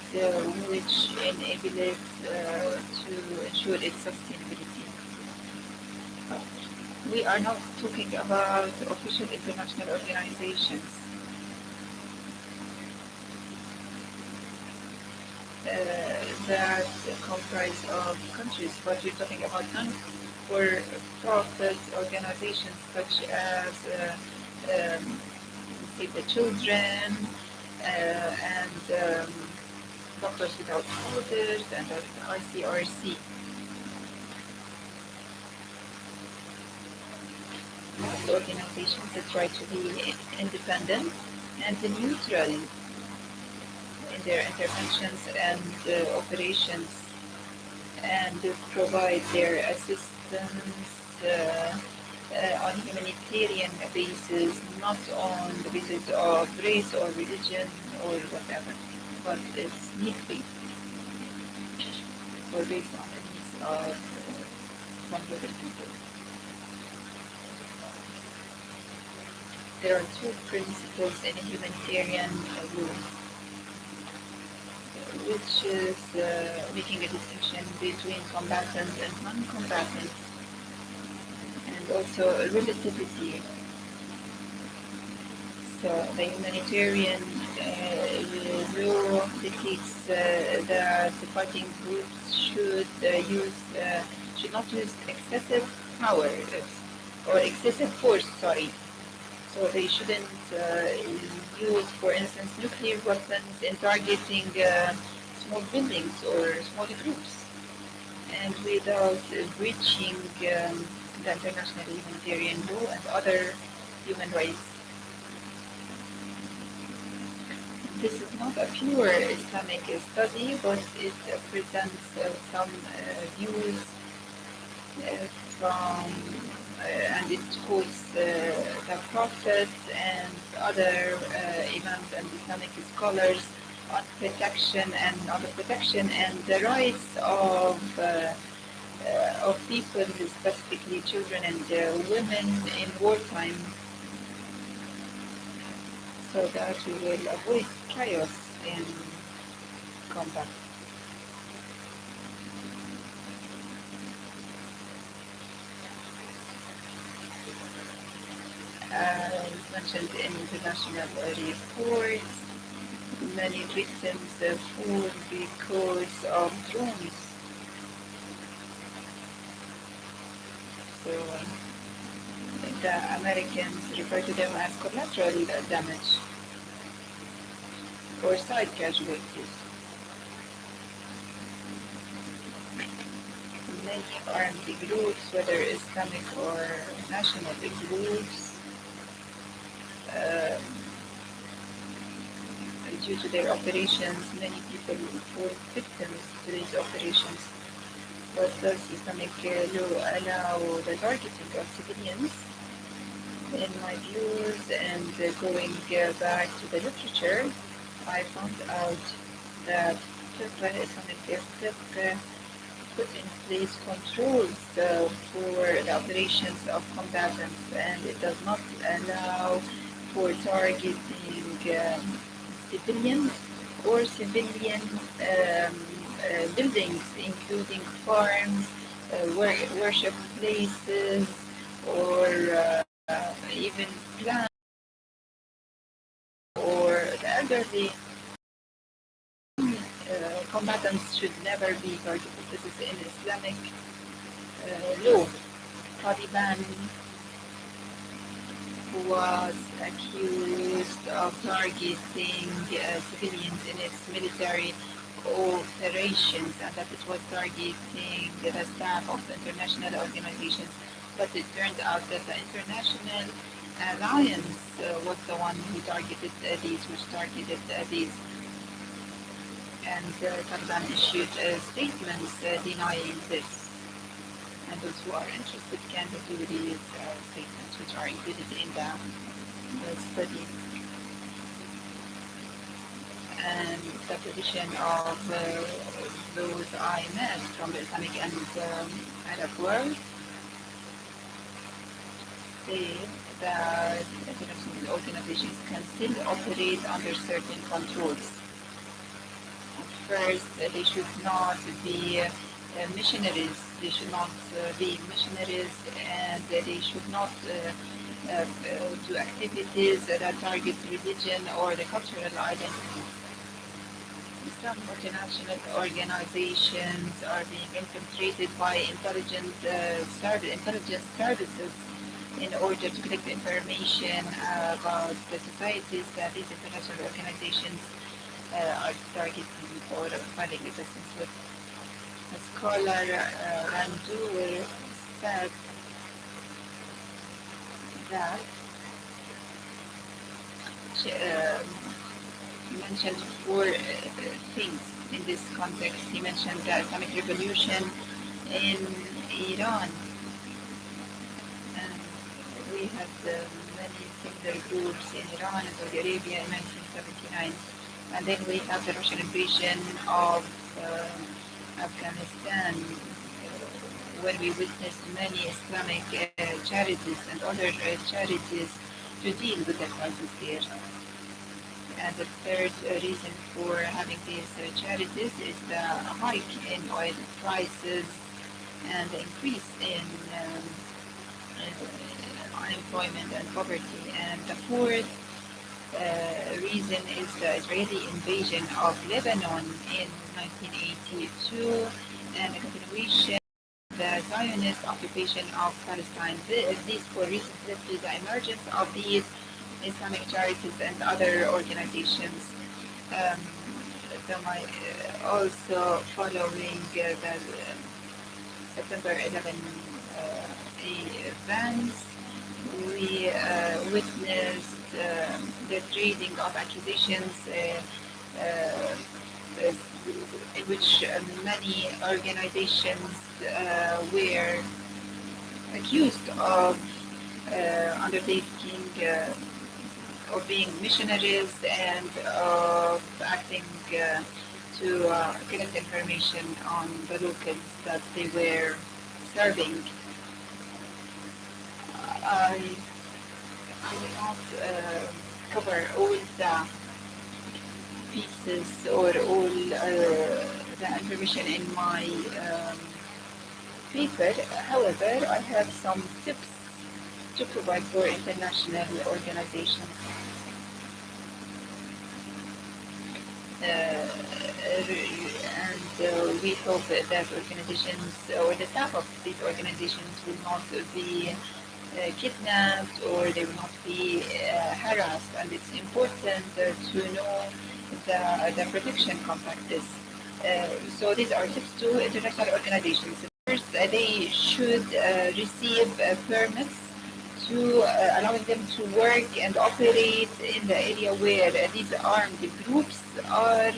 which enable it to ensure its sustainability. We are not talking about official international organizations that comprise of countries, but we're talking about non-for-profit organizations such as Save the Children and Doctors Without Borders and the ICRC. These organizations that try to be independent and neutral in their interventions and operations, and provide their assistance on humanitarian basis, not on the basis of race or religion or whatever, but it's need-based or based on the needs of vulnerable people. There are two principles in humanitarian law, which is making a distinction between combatants and non-combatants, and also relativity. So the humanitarian law dictates that the fighting groups should not use excessive power or excessive force. So they shouldn't use, for instance, nuclear weapons in targeting small buildings or small groups, and without breaching the international humanitarian law and other human rights. This is not a pure Islamic study, but it presents some views from and it quotes the Prophet and other imams and Islamic scholars on protection and the rights of people, specifically children and women in wartime, so that we will avoid chaos in combat. As mentioned in international reports, many victims fall because of drones. So the Americans refer to them as collateral damage or side casualties. Many armed groups, whether Islamic or nationalist groups, due to their operations, many people fall victims to these operations. But does Islamic law allow the targeting of civilians? In my views and going back to the literature, I found out that Islamic State put in place controls for the operations of combatants, and it does not allow for targeting civilians or civilian buildings, including farms, worship places, or even plants or the elderly. Combatants should never be targeted. This is in Islamic law. Taliban was accused of targeting civilians in its military operations, and that it was targeting the staff of international organizations. But it turned out that the international alliance was the one who targeted these, and Taliban issued statements denying this. And those who are interested can review these statements, which are included in the study. And the position of those I met from the Islamic and Arab world say that international organizations can still operate under certain controls. First, they should not be missionaries. They should not be missionaries, and they should not do activities that target religion or the cultural identity. Some multinational organizations are being infiltrated by intelligence services in order to collect information about the societies that these international organizations are targeting or finding assistance with. A scholar, Randur, said that he mentioned four things in this context. He mentioned the Islamic Revolution in Iran. And we had many similar groups in Iran and Saudi Arabia in 1979. And then we have the Russian invasion of Afghanistan, when we witnessed many Islamic charities and other charities to deal with the crisis there. And the third reason for having these charities is the hike in oil prices and the increase in unemployment and poverty. And the fourth reason is the Israeli invasion of Lebanon in 1982 and the continuation of the Zionist occupation of Palestine. These four reasons led to the emergence of these Islamic charities and other organizations. Also following the September 11 events, we witnessed the trading of accusations in which many organizations were accused of undertaking of being missionaries and of acting to collect information on the locals that they were serving. I will not cover all the pieces or all the information in my paper. However, I have some tips to provide for international organizations. And we hope that organizations or the staff of these organizations will not be kidnapped or they will not be harassed, and it's important to know the protection contractors. So these are tips to international organizations. First, they should receive permits to allowing them to work and operate in the area where these armed groups are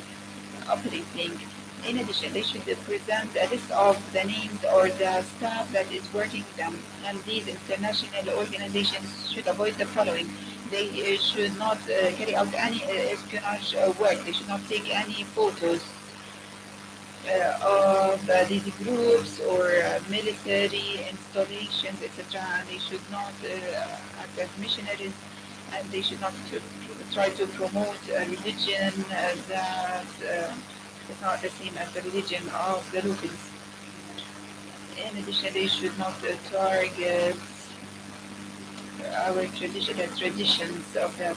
operating. In addition, they should present a list of the names or the staff that is working them. And these international organizations should avoid the following. They should not carry out any espionage work. They should not take any photos of these groups or military installations, etc. And they should not act as missionaries, and they should not try to promote a religion that is not the same as the religion of the locals. In addition, they should not target our traditions of that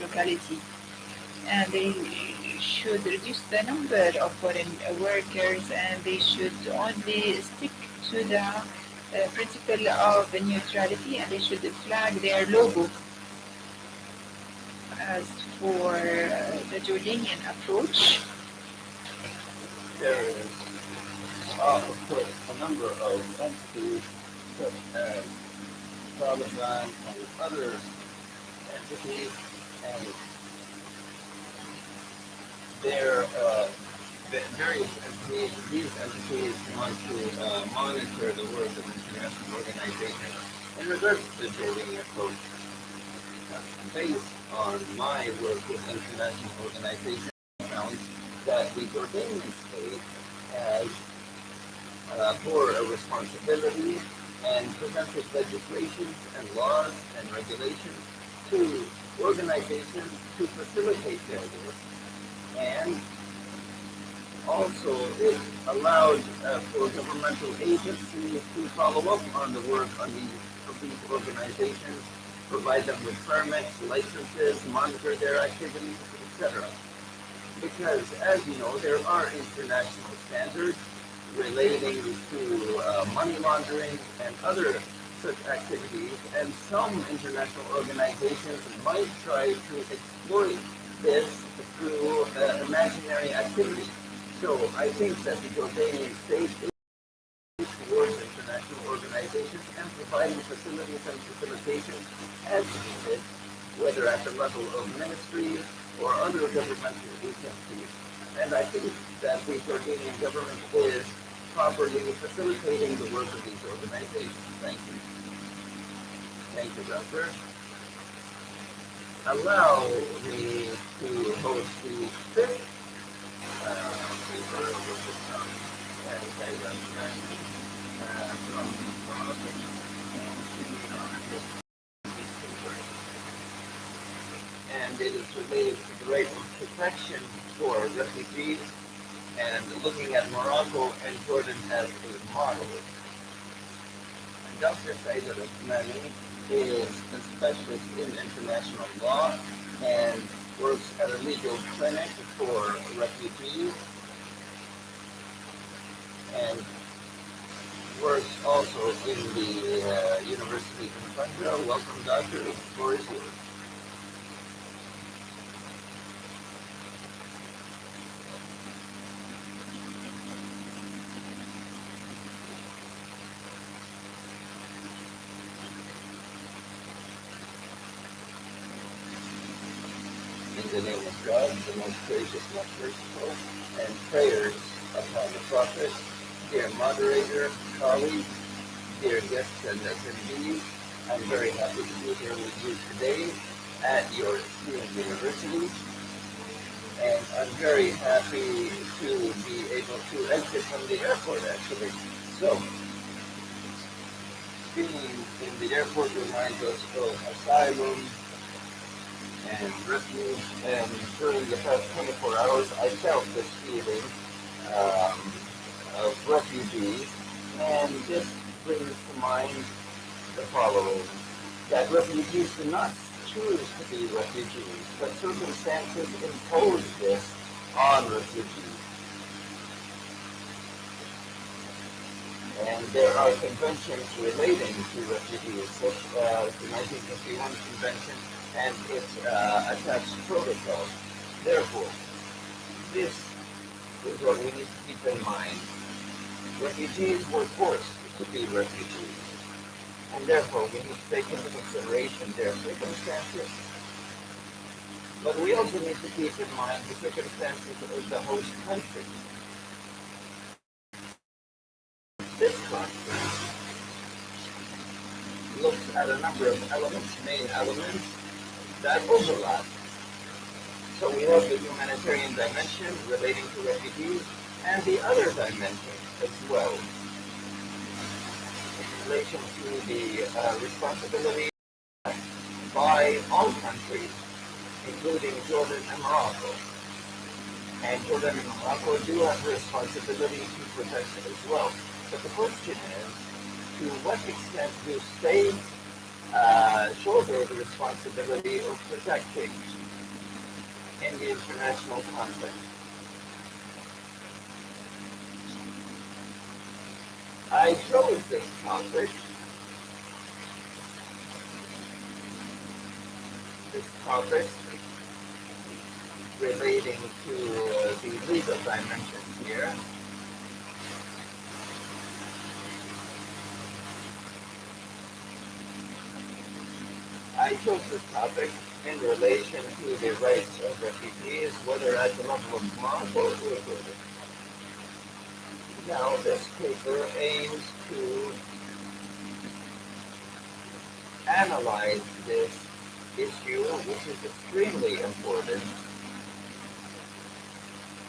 locality, and they should reduce the number of foreign workers, and they should only stick to the principle of neutrality, and they should flag their logo. As for the Jordanian approach, There is, of course, a number of entities such as Taliban and other entities, and their various entities. These entities want to monitor the work of international organizations. In regards to the Jordanian approach, based on my work with international organizations, I found that the Jordanian state has bore a responsibility and presented legislations and laws and regulations to organizations to facilitate their work. And also it allowed for governmental agencies to follow up on the work of these organizations, provide them with permits, licenses, monitor their activities, etc. Because, as you know, there are international standards relating to money laundering and other such activities, and some international organizations might try to exploit this through imaginary activity. So I think that the Jordanian state is towards international organizations and providing facilities and facilitation as needed, whether at the level of ministries or other governmental agencies. And I think that the Jordanian government is properly facilitating the work of these organizations. Thank you. Thank you, Doctor. Allow me to host the fifth paper with the and it is related to the right of protection for refugees, and looking at Morocco and Jordan as a model. Dr. Saeed al-Osmani is a specialist in international law and works at a legal clinic for refugees, and works also in the University in Funda. Welcome, Doctor. The floor is yours. In the name of God, the most gracious, most merciful, and prayers upon the Prophet, dear moderator, colleagues, dear guests and attendees, I'm very happy to be here with you today at your student university, and I'm very happy to be able to exit from the airport, actually. So, being in the airport reminds us of asylum and refuge, and during the past 24 hours, I felt this feeling of refugees, and this brings to mind the following: that refugees do not choose to be refugees, but circumstances impose this on refugees. And there are conventions relating to refugees, such as the 1951 Convention and its attached protocols. Therefore, this is what we need to keep in mind. Refugees were forced to be refugees, and Therefore, we need to take into consideration their circumstances, but we also need to keep in mind the circumstances of the host country. This conference looks at a number of elements, main elements, that overlap. So we have the humanitarian dimension relating to refugees, and the other dimension as well, in relation to the responsibility by all countries, including Jordan and Morocco. And Jordan and Morocco do have a responsibility to protect it as well. But the question is, to what extent do states shoulder the responsibility of protecting in the international context? I chose this topic relating to the legal dimensions here. I chose this topic in relation to the rights of refugees, whether at the level of Morocco or Jordan. Now, this paper aims to analyze this issue, which is extremely important,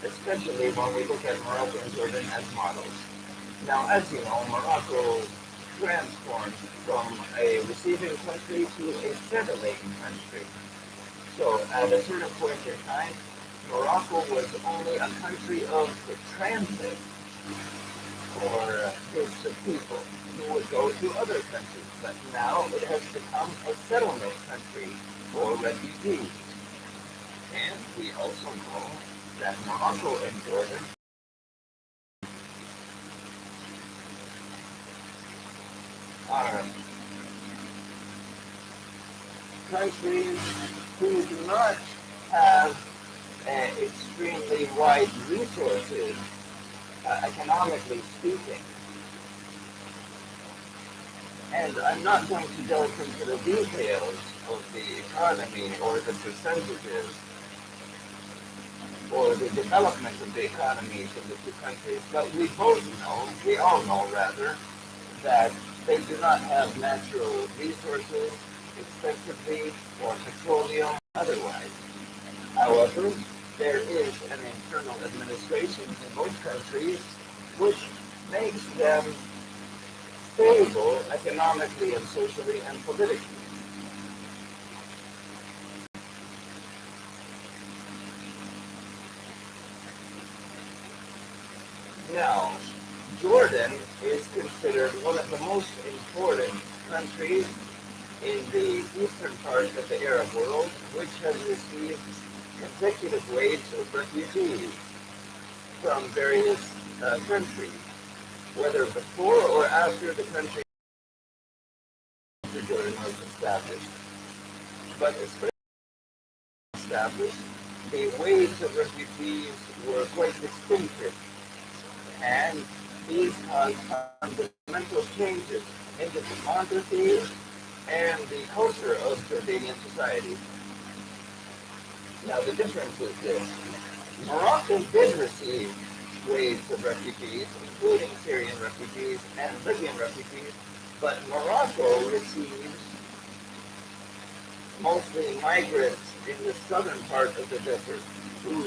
especially when we look at Morocco and Jordan as models. Now, as you know, Morocco transformed from a receiving country to a settling country. So, at a certain point in time, Morocco was only a country of transit for groups of people who would go to other countries, but now it has become a settlement country for refugees. And we also know that Morocco and Jordan are countries who do not have extremely wide resources, economically speaking. And I'm not going to delve into the details of the economy or the percentages or the development of the economies of the two countries, but we all know rather, that they do not have natural resources extensively or petroleum otherwise. However, there is an internal administration in both countries which makes them stable economically and socially and politically. Now, Jordan is considered one of the most important countries in the eastern part of the Arab world, which has received consecutive waves of refugees from various countries, whether before or after the country of Jordan was established. But especially established, the waves of refugees were quite distinctive, and these caused fundamental changes in the demography and the culture of Jordanian society. Now, the difference is this. Morocco did receive waves of refugees, including Syrian refugees and Libyan refugees, but Morocco received mostly migrants in the southern part of the desert who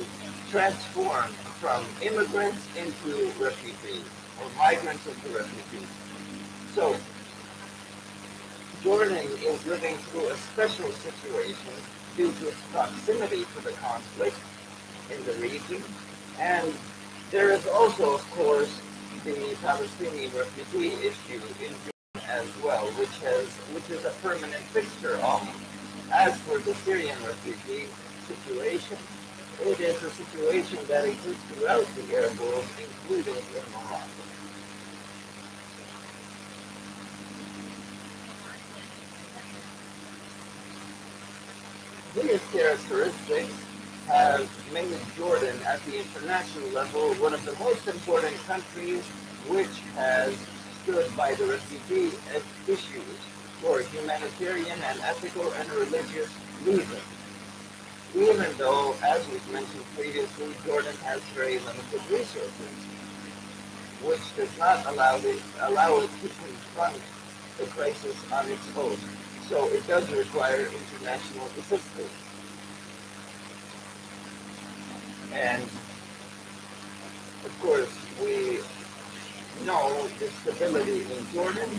transformed from immigrants into refugees, or migrants into refugees. So, Jordan is living through a special situation due to its proximity to the conflict in the region, and there is also, of course, the Palestinian refugee issue in Jordan as well, which is a permanent fixture almost. As for the Syrian refugee situation, it is a situation that exists throughout the Arab world, including in Morocco. These characteristics have made Jordan at the international level one of the most important countries which has stood by the refugee issues for humanitarian and ethical and religious reasons. Even though, as we've mentioned previously, Jordan has very limited resources, which does not allow it to confront the crisis on its own. So it does require international assistance. And of course, we know the stability in Jordan,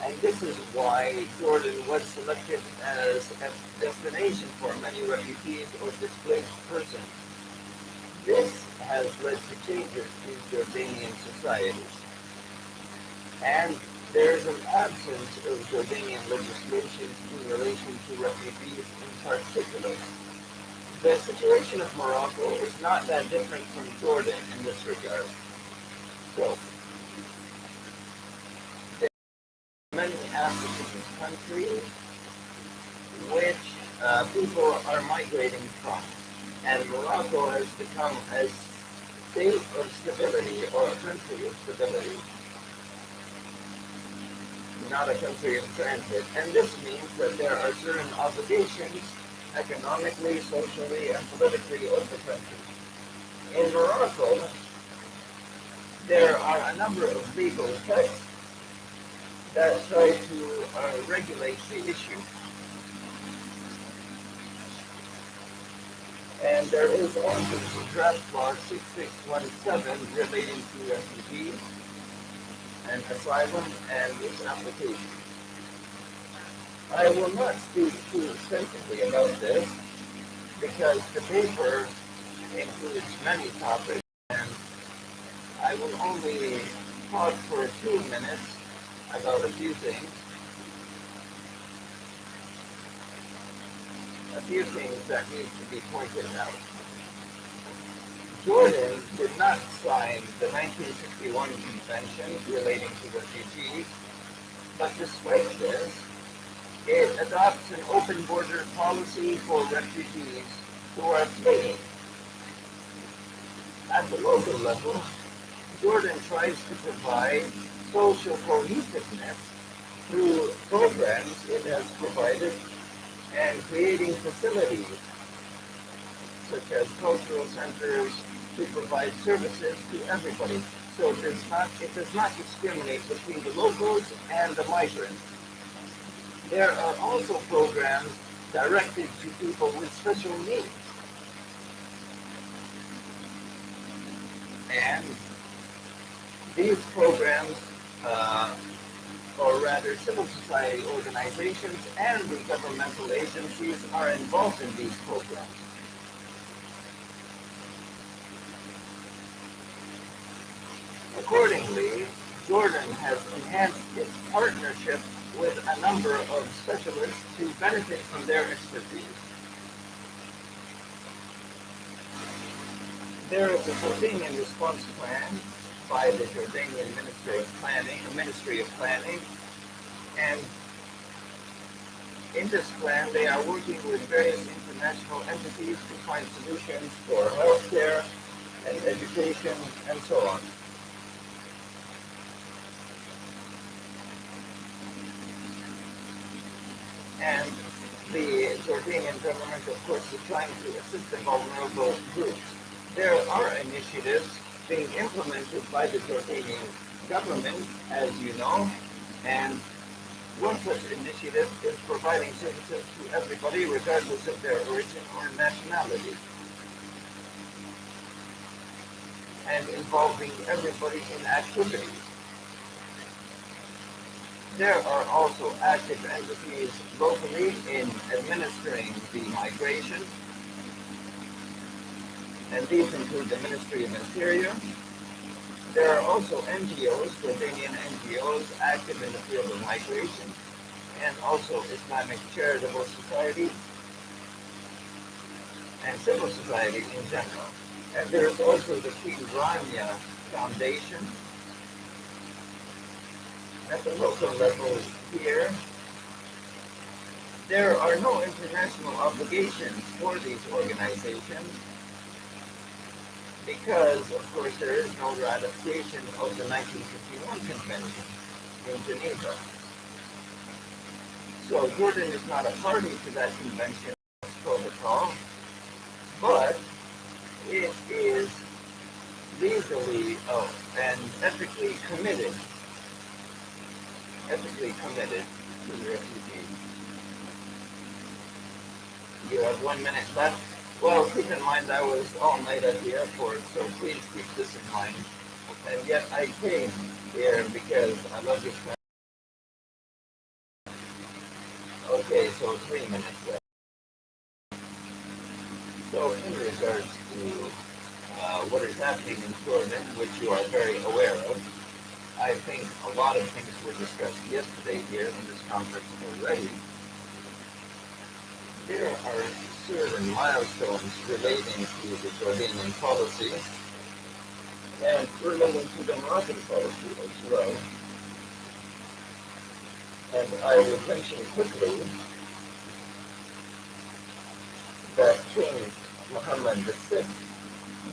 and this is why Jordan was selected as a destination for many refugees or displaced persons. This has led to changes in Jordanian societies. And there is an absence of Jordanian legislation in relation to refugees in particular. The situation of Morocco is not that different from Jordan in this regard. So, there are many African countries which people are migrating from. And Morocco has become a state of stability or a country of stability, not a country of transit. And this means that there are certain obligations economically, socially, and politically of the country. In Morocco, there are a number of legal texts that try to regulate the issue. And there is also the draft law 6617 relating to refugees and asylum and its application. I will not speak too extensively about this because the paper includes many topics, and I will only talk for 2 minutes about a few things. A few things that need to be pointed out. Jordan did not sign the 1961 Convention relating to refugees, but despite this, it adopts an open border policy for refugees who are fleeing. At the local level, Jordan tries to provide social cohesiveness through programs it has provided and creating facilities such as cultural centers to provide services to everybody. So it does not discriminate between the locals and the migrants. There are also programs directed to people with special needs. And these programs, or rather civil society organizations and the governmental agencies are involved in these programs. Accordingly, Jordan has enhanced its partnership with a number of specialists who benefit from their expertise. There is a Jordanian response plan by the Jordanian Ministry of Planning, and in this plan they are working with various international entities to find solutions for healthcare and education and so on. And the Jordanian government, of course, is trying to assist the vulnerable groups. There are initiatives being implemented by the Jordanian government, as you know, and one such initiative is providing services to everybody, regardless of their origin or nationality, and involving everybody in activities. There are also active entities locally in administering the migration, and these include the Ministry of Interior. There are also NGOs, Jordanian NGOs, active in the field of migration, and also Islamic charitable society and civil society in general. And there is also the Queen Rania Foundation. At the local level here, there are no international obligations for these organizations because, of course, there is no ratification of the 1951 Convention in Geneva. So Jordan is not a party to that convention protocol, but it is legally and ethically committed to the refugees. You have 1 minute left. Well, keep in mind I was all night at the airport, so please keep this in mind. And yet I came here because I love this country. Okay, so 3 minutes left. So in regards to what is happening in Jordan, which you are very aware of, I think a lot of things were discussed yesterday here in this conference already. There are certain milestones relating to the Jordanian policy and relating to the Moroccan policy as well. And I will mention quickly that King Mohammed VI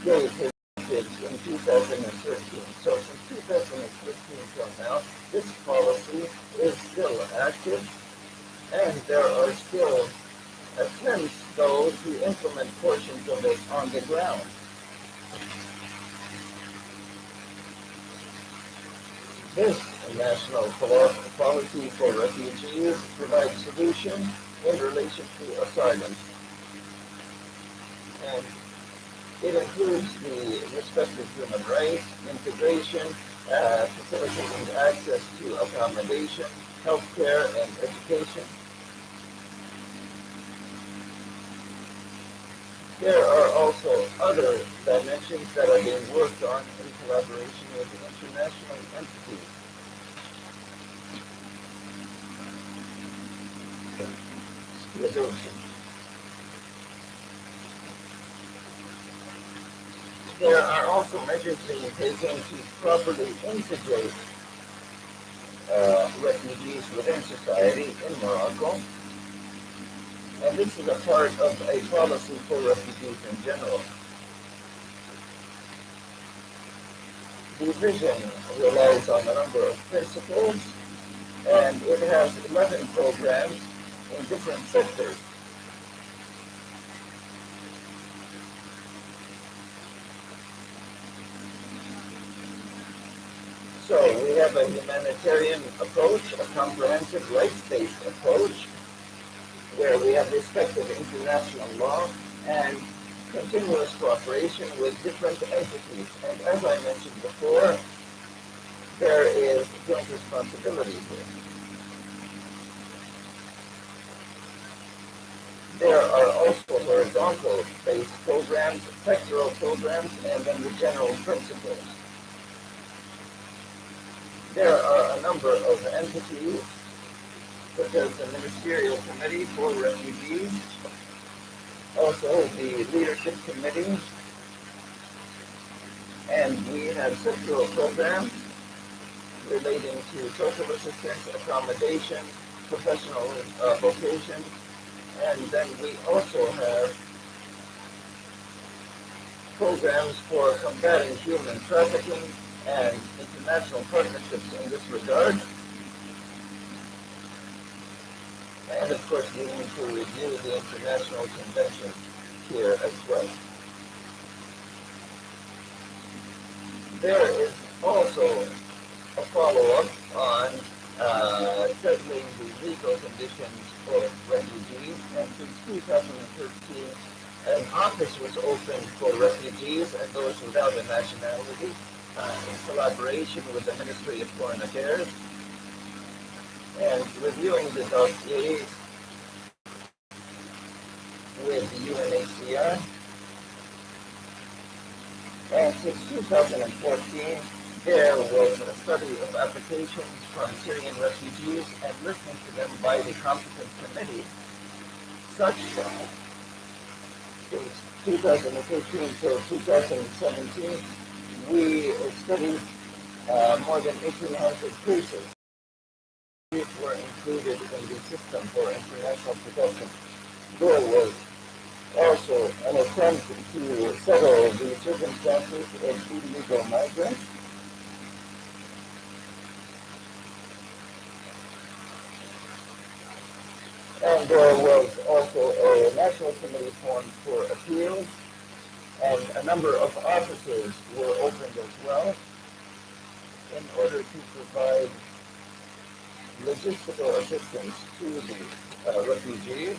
gave his message in 2013. So from 2013 till now, this policy is still active, and there are still attempts, though, to implement portions of it on the ground. This national policy for refugees provides solution in relation to asylum. And it includes the respect of human rights, integration, facilitating access to accommodation, healthcare, and education. There are also other dimensions that are being worked on in collaboration with international entities. There are also measures being taken to properly integrate refugees within society in Morocco. And this is a part of a policy for refugees in general. The vision relies on a number of principles, and it has 11 programs in different sectors. So we have a humanitarian approach, a comprehensive rights-based approach, where we have respect of international law and continuous cooperation with different entities. And as I mentioned before, there is joint responsibility here. There are also horizontal-based programs, sectoral programs, and then the general principles. There are a number of entities, such as the Ministerial Committee for Refugees, also the Leadership Committee, and we have sectoral programs relating to social assistance, accommodation, professional vocations, and then we also have programs for combating human trafficking and international partnerships in this regard. And of course, we need to review the international convention here as well. There is also a follow-up on settling the legal conditions for refugees. And since 2013, an office was opened for refugees and those without a nationality in collaboration with the Ministry of Foreign Affairs, and reviewing the dossiers with the UNHCR. And since 2014, there was a study of applications from Syrian refugees and listening to them by the competent committee, such that since 2015 till 2017, we studied more than 1,800 cases. These were included in the system for international protection. There was also an attempt to settle the circumstances of illegal migrants. And there was also a national committee formed for appeals, and a number of offices were opened as well in order to provide logistical assistance to the refugees.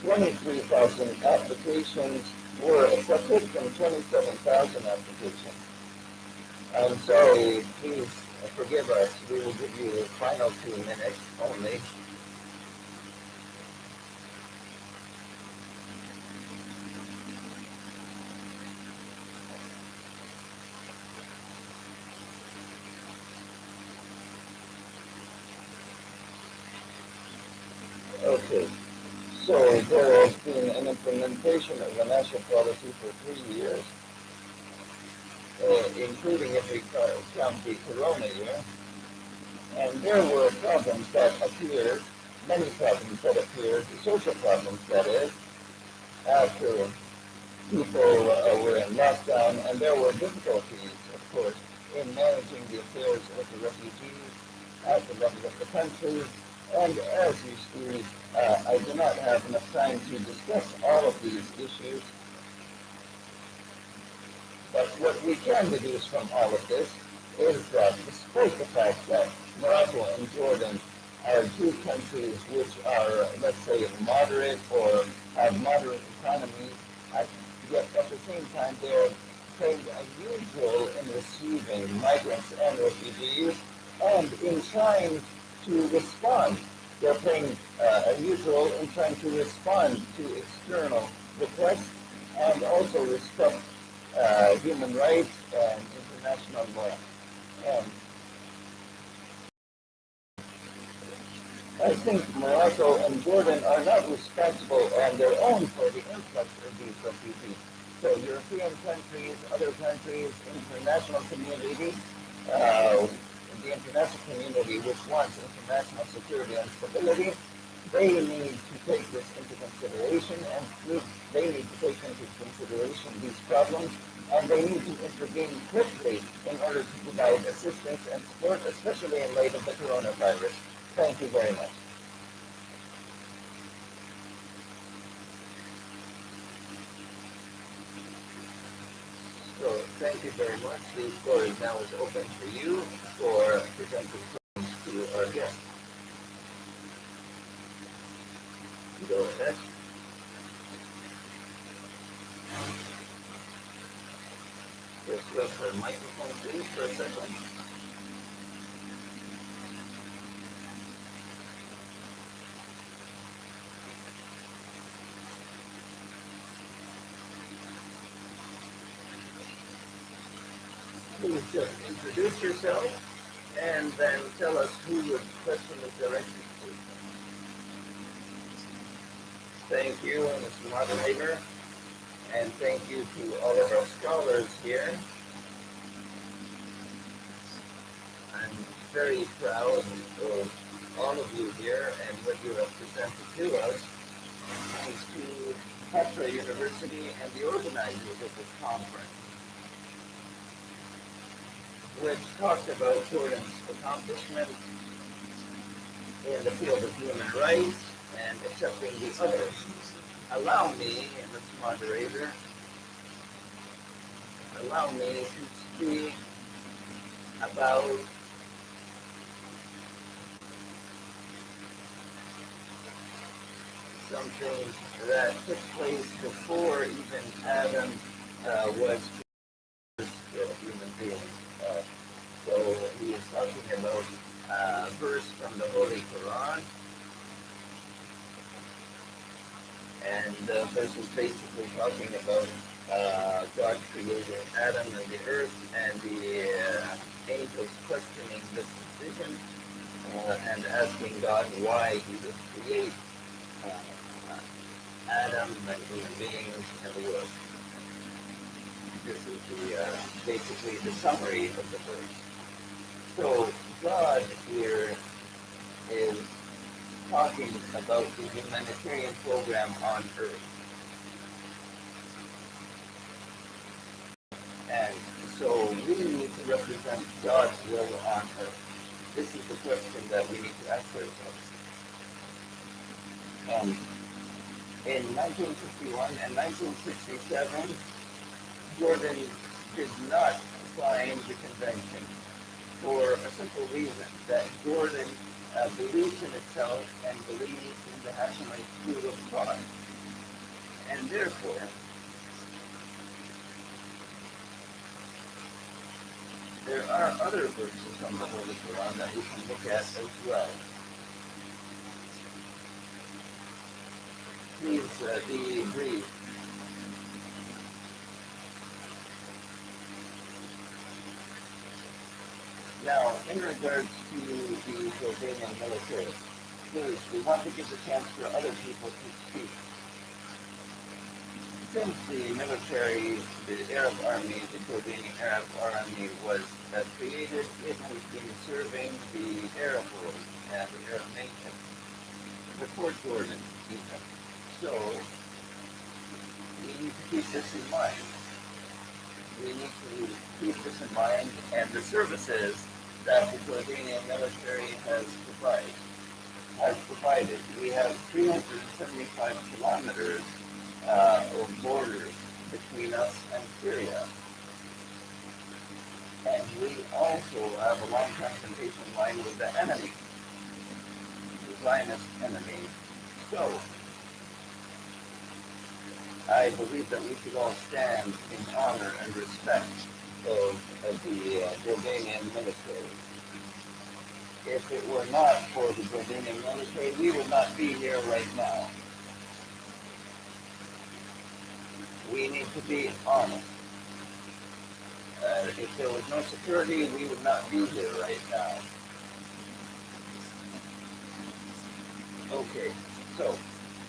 23,000 applications were accepted from 27,000 applications. I'm sorry, please forgive us. We will give you the final 2 minutes only. Okay, so there has been an implementation of the national policy for 3 years, including if we count the corona year. And there were problems that appeared, many problems that appeared, social problems that is, after people were in lockdown, and there were difficulties, of course, in managing the affairs of the refugees at the level of the country. And as you see, I do not have enough time to discuss all of these issues. But what we can deduce from all of this is that despite the fact that Morocco and Jordan are two countries which are, let's say, moderate or have moderate economies, yet at the same time they're playing a huge role in receiving migrants and refugees, and in trying to respond. They're playing a huge role in trying to respond to external requests and also respect human rights and international law. And I think Morocco and Jordan are not responsible on their own for the influx of these refugees. So European countries, other countries, international community, the international community which wants international security and stability, they need to take this into consideration, and they need to take into consideration these problems, and they need to intervene quickly in order to provide assistance and support, especially in light of the coronavirus. Thank you very much. So thank you very much. The floor is now open for you for presenting questions to our guests. Go ahead. Just wait for the microphone, please, for a second. Please just introduce yourself and then tell us who your question is directed to. Thank you, Mr. Moderator, and thank you to all of our scholars here. I'm very proud of all of you here and what you have presented to us, thanks to Petra University and the organizers of this conference, which talked about Jordan's accomplishments in the field of human rights and accepting the others. Allow me, Mr. Moderator, allow me to speak about something that took place before even Adam was a human being. So he is talking about a verse from the Holy Quran, and the verse is basically talking about God creating Adam and the earth, and the angels questioning this decision and asking God why he would create Adam and human beings and the world. This is basically the summary of the verse. So God here is talking about the humanitarian program on earth. And So we need to represent God's will on earth. This is the question that we need to ask ourselves. And in 1951 and 1967, Jordan did not sign the convention for a simple reason, that Jordan believes in itself and believes in the Hashemite food of God. And therefore, there are other verses from the Holy Quran that we can look at as well. Please be brief. Now, in regards to the Jordanian military, please, we want to give the chance for other people to speak. Since the military, the Arab army, the Jordanian Arab army was created, it has been serving the Arab world and the Arab nation before Jordan even. So, we need to keep this in mind. We need to keep this in mind and the services that the Jordanian military has provided. We have 375 kilometers of borders between us and Syria. And we also have a long confrontation line with the enemy, the Zionist enemy. So, I believe that we should all stand in honor and respect of the Jordanian military. If it were not for the Jordanian military, we would not be here right now. We need to be honest. If there was no security, we would not be here right now. Okay, so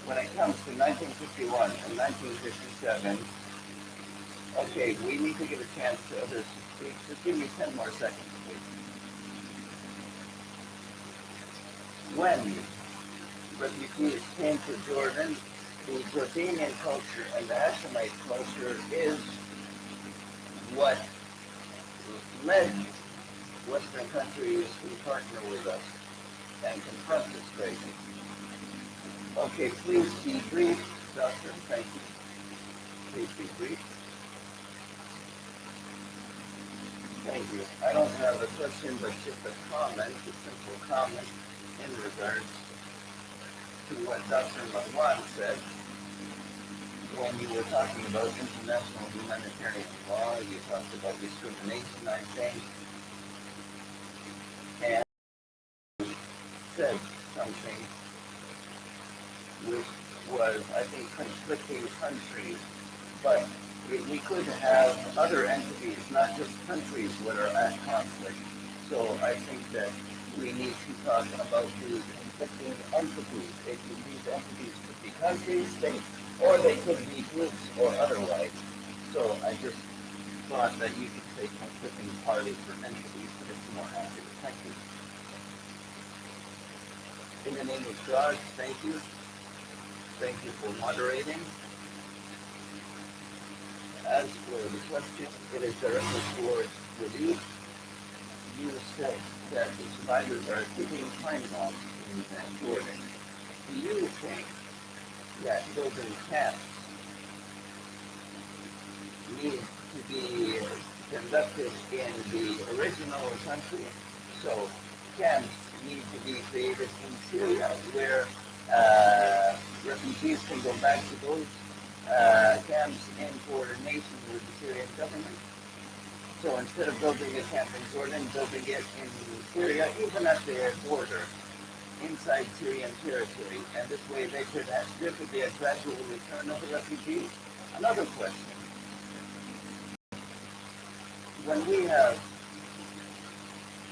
when it comes to 1951 and 1957, okay, we need to give a chance to others to speak. Just give me 10 more seconds, please. When refugees came to Jordan, the Jordanian culture and the Hashemite culture is what led Western countries to partner with us and confront this crisis. Okay, please be brief, Doctor. Thank you. Please be brief. Thank you. I don't have a question, but just a comment, a simple comment in regards to what Dr. Marwan said when you were talking about international humanitarian law. You talked about discrimination, I think, and said something which was, I think, conflicting countries, but we could have other entities, not just countries, that are at conflict. So I think that we need to talk about the conflicting entities. These entities could be countries, states, or they could be groups or otherwise. So I just thought that you could say conflicting parties or entities, but it's more accurate. Thank you. In the name of God, thank you. Thank you for moderating. As for the question, it is directly towards relief. You said that the survivors are keeping time off in Jordan. Do you think that building camps need to be conducted in the original country? So camps need to be created in Syria where refugees can go back to those camps in coordination with the Syrian government. So instead of building a camp in Jordan, building it in Syria, even at their border, inside Syrian territory, and this way there could be a gradual return of the refugees. Another question. When we have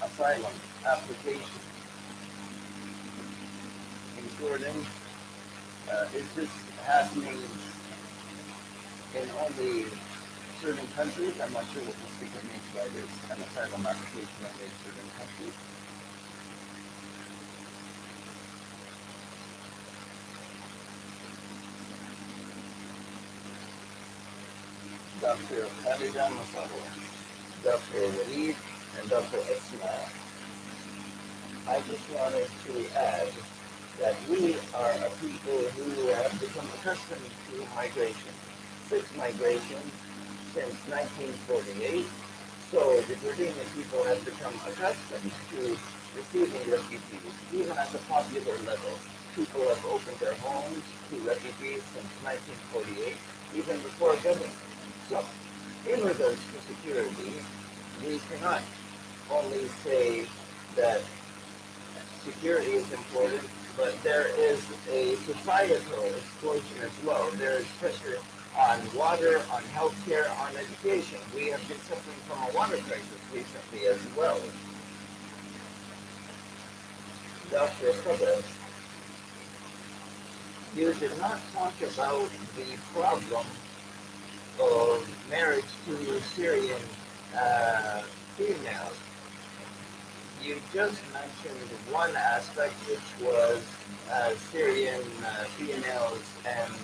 asylum applications in Jordan, is this happening in only certain countries? I'm not sure what the speaker means by this, an asylum application in certain countries. Dr. Khalidan Masabo. Dr. Walid and Dr. Ismail. I just wanted to add that we are a people who have become accustomed to migration. 6 migrations since 1948. So the Jordanian people have become accustomed to receiving refugees, even at the popular level. People have opened their homes to refugees since 1948, even before government. So, in regards to security, we cannot only say that security is important, but there is a societal explosion as well. There is pressure on water, on healthcare, on education. We have been suffering from a water crisis recently as well. Dr. Sabah, you did not talk about the problem of marriage to Syrian females. You just mentioned one aspect, which was Syrian females and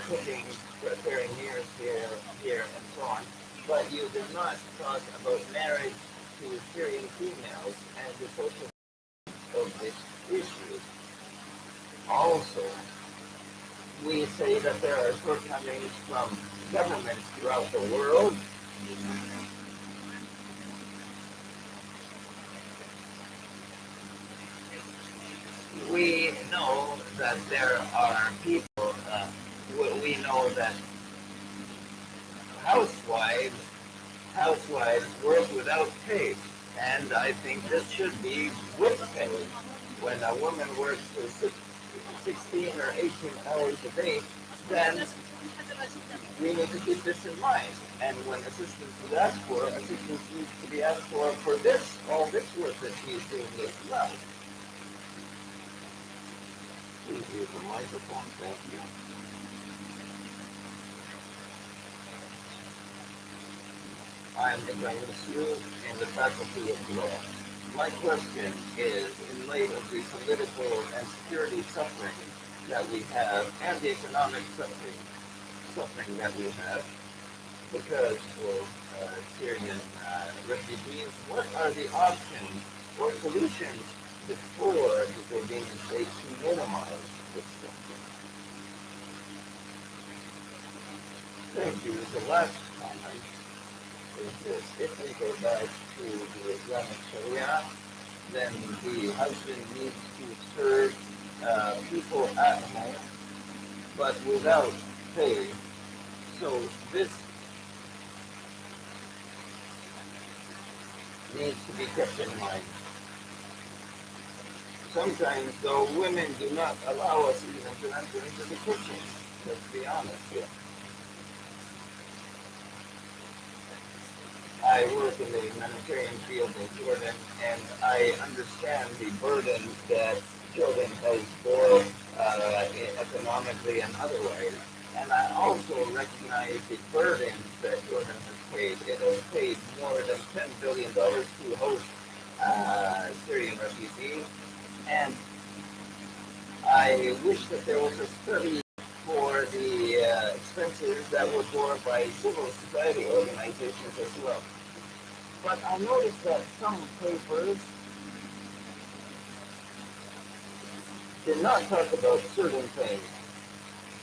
cooking, preparing meals here, and so on. But you did not talk about marriage to Syrian females and the social of this issue. Also, we say that there are shortcomings from governments throughout the world. We know that there are people, we know that housewives, housewives work without pay. And I think this should be with pay. When a woman works for 16 or 18 hours a day, then we need to keep this in mind. And when assistance is asked for, assistance needs to be asked for this, all this work that she's doing as well. Please use the microphone, thank you. I'm a student in the Faculty of Law. My question is, in light of the political and security suffering that we have, and the economic suffering that we have, because of Syrian refugees, what are the options or solutions before the Jordanian state to minimize this suffering? Thank you. The last comment is this: if we go back to the Islamic Sharia, then the husband needs to serve people at home, but without pay. So this needs to be kept in mind. Sometimes, though, women do not allow us even to enter into the kitchen. Let's be honest here. I work in the humanitarian field in Jordan, and I understand the burden that Jordan has bore economically and otherwise. And I also recognize the burdens that Jordan has paid. It has paid more than $10 billion to host Syrian refugees. And I wish that there was a study for the expenses that were borne by civil society organizations as well. But I noticed that some papers did not talk about certain things.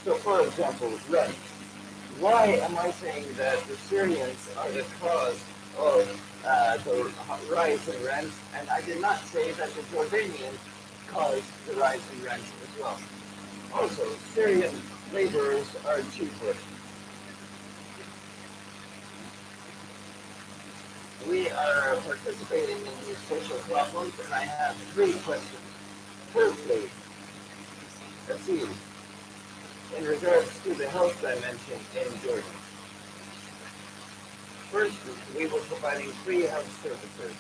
So, for example, rent. Why am I saying that the Syrians are the cause of the rise in rents, and I did not say that the Jordanians caused the rise in rents as well? Also, Syrian laborers are cheaper. We are participating in these social problems, and I have 3 questions. Firstly, Asylum, in regards to the health dimension in Jordan. First, we were providing free health services.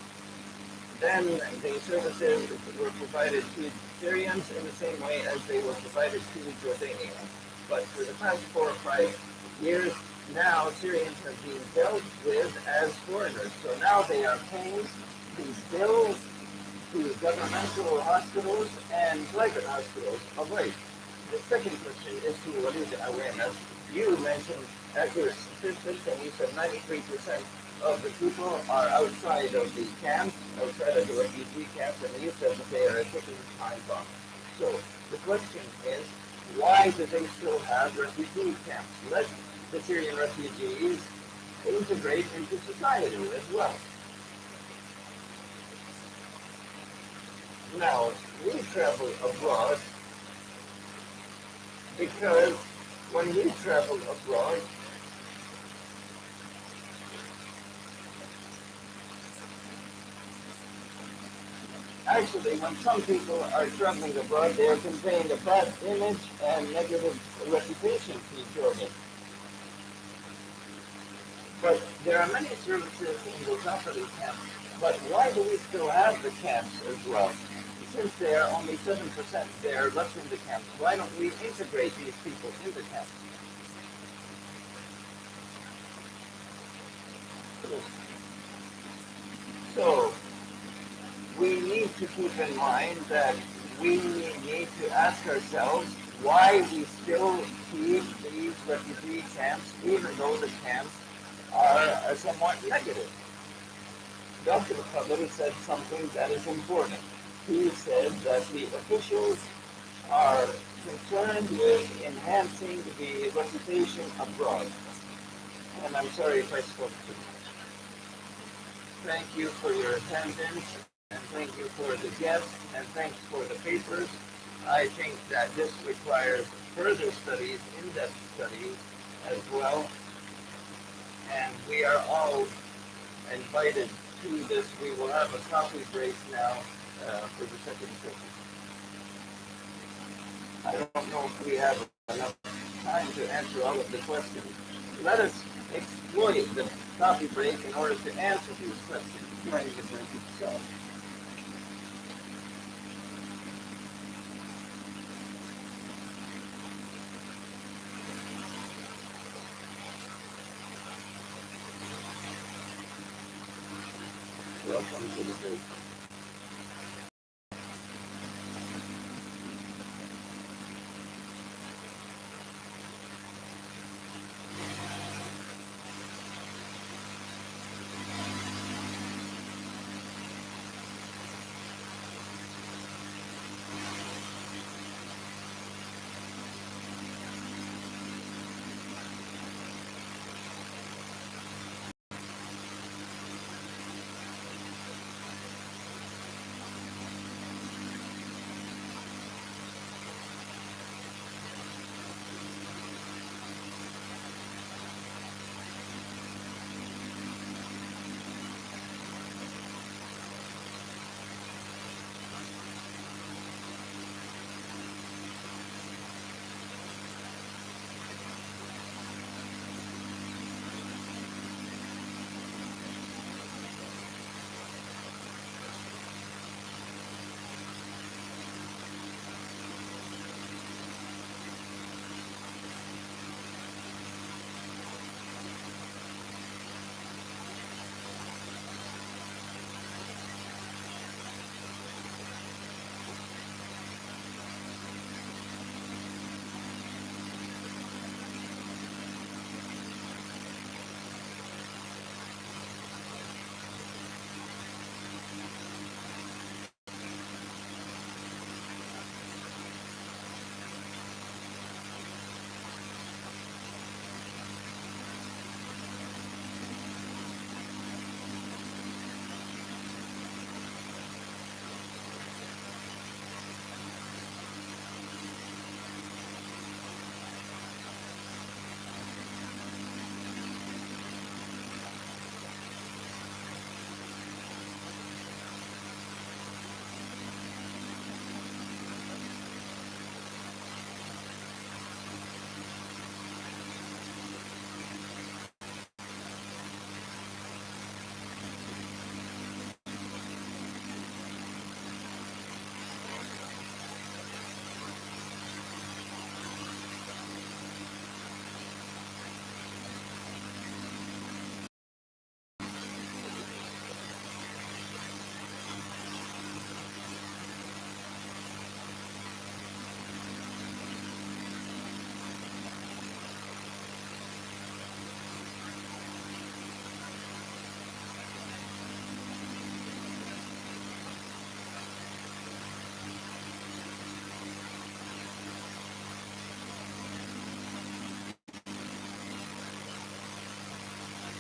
Then the services were provided to Syrians in the same way as they were provided to the Jordanians. But for the past 4 or 5 years, now Syrians are being dealt with as foreigners. So now they are paying these bills to governmental hospitals and private hospitals. All right. The second question is to what is awareness. You mentioned accurate statistics, and you said 93% of the people are outside of the camps, outside of the refugee camps, and you said that they are a ticking time bomb. So the question is, why do they still have refugee camps? Let the Syrian refugees integrate into society as well. Now, we travel abroad because when we travel abroad, actually, when some people are traveling abroad, they are conveying a bad image and negative reputation to Jordan. But there are many services in those operating camps. But why do we still have the camps as well? Since they are only 7%, they are left in the camps. Why don't we integrate these people in the camps? So we need to keep in mind that we need to ask ourselves why we still keep these refugee camps, even though the camps are somewhat negative. Dr. Khabar said something that is important. He said that the officials are concerned with enhancing the reputation abroad. And I'm sorry if I spoke too much. Thank you for your attendance, and thank you for the guests, and thanks for the papers. I think that this requires further studies, in-depth studies as well, and we are all invited to this. We will have a coffee break now for the second session. I don't know if we have enough time to answer all of the questions. Let us exploit the coffee break in order to answer these questions during the break itself. Welcome to the break.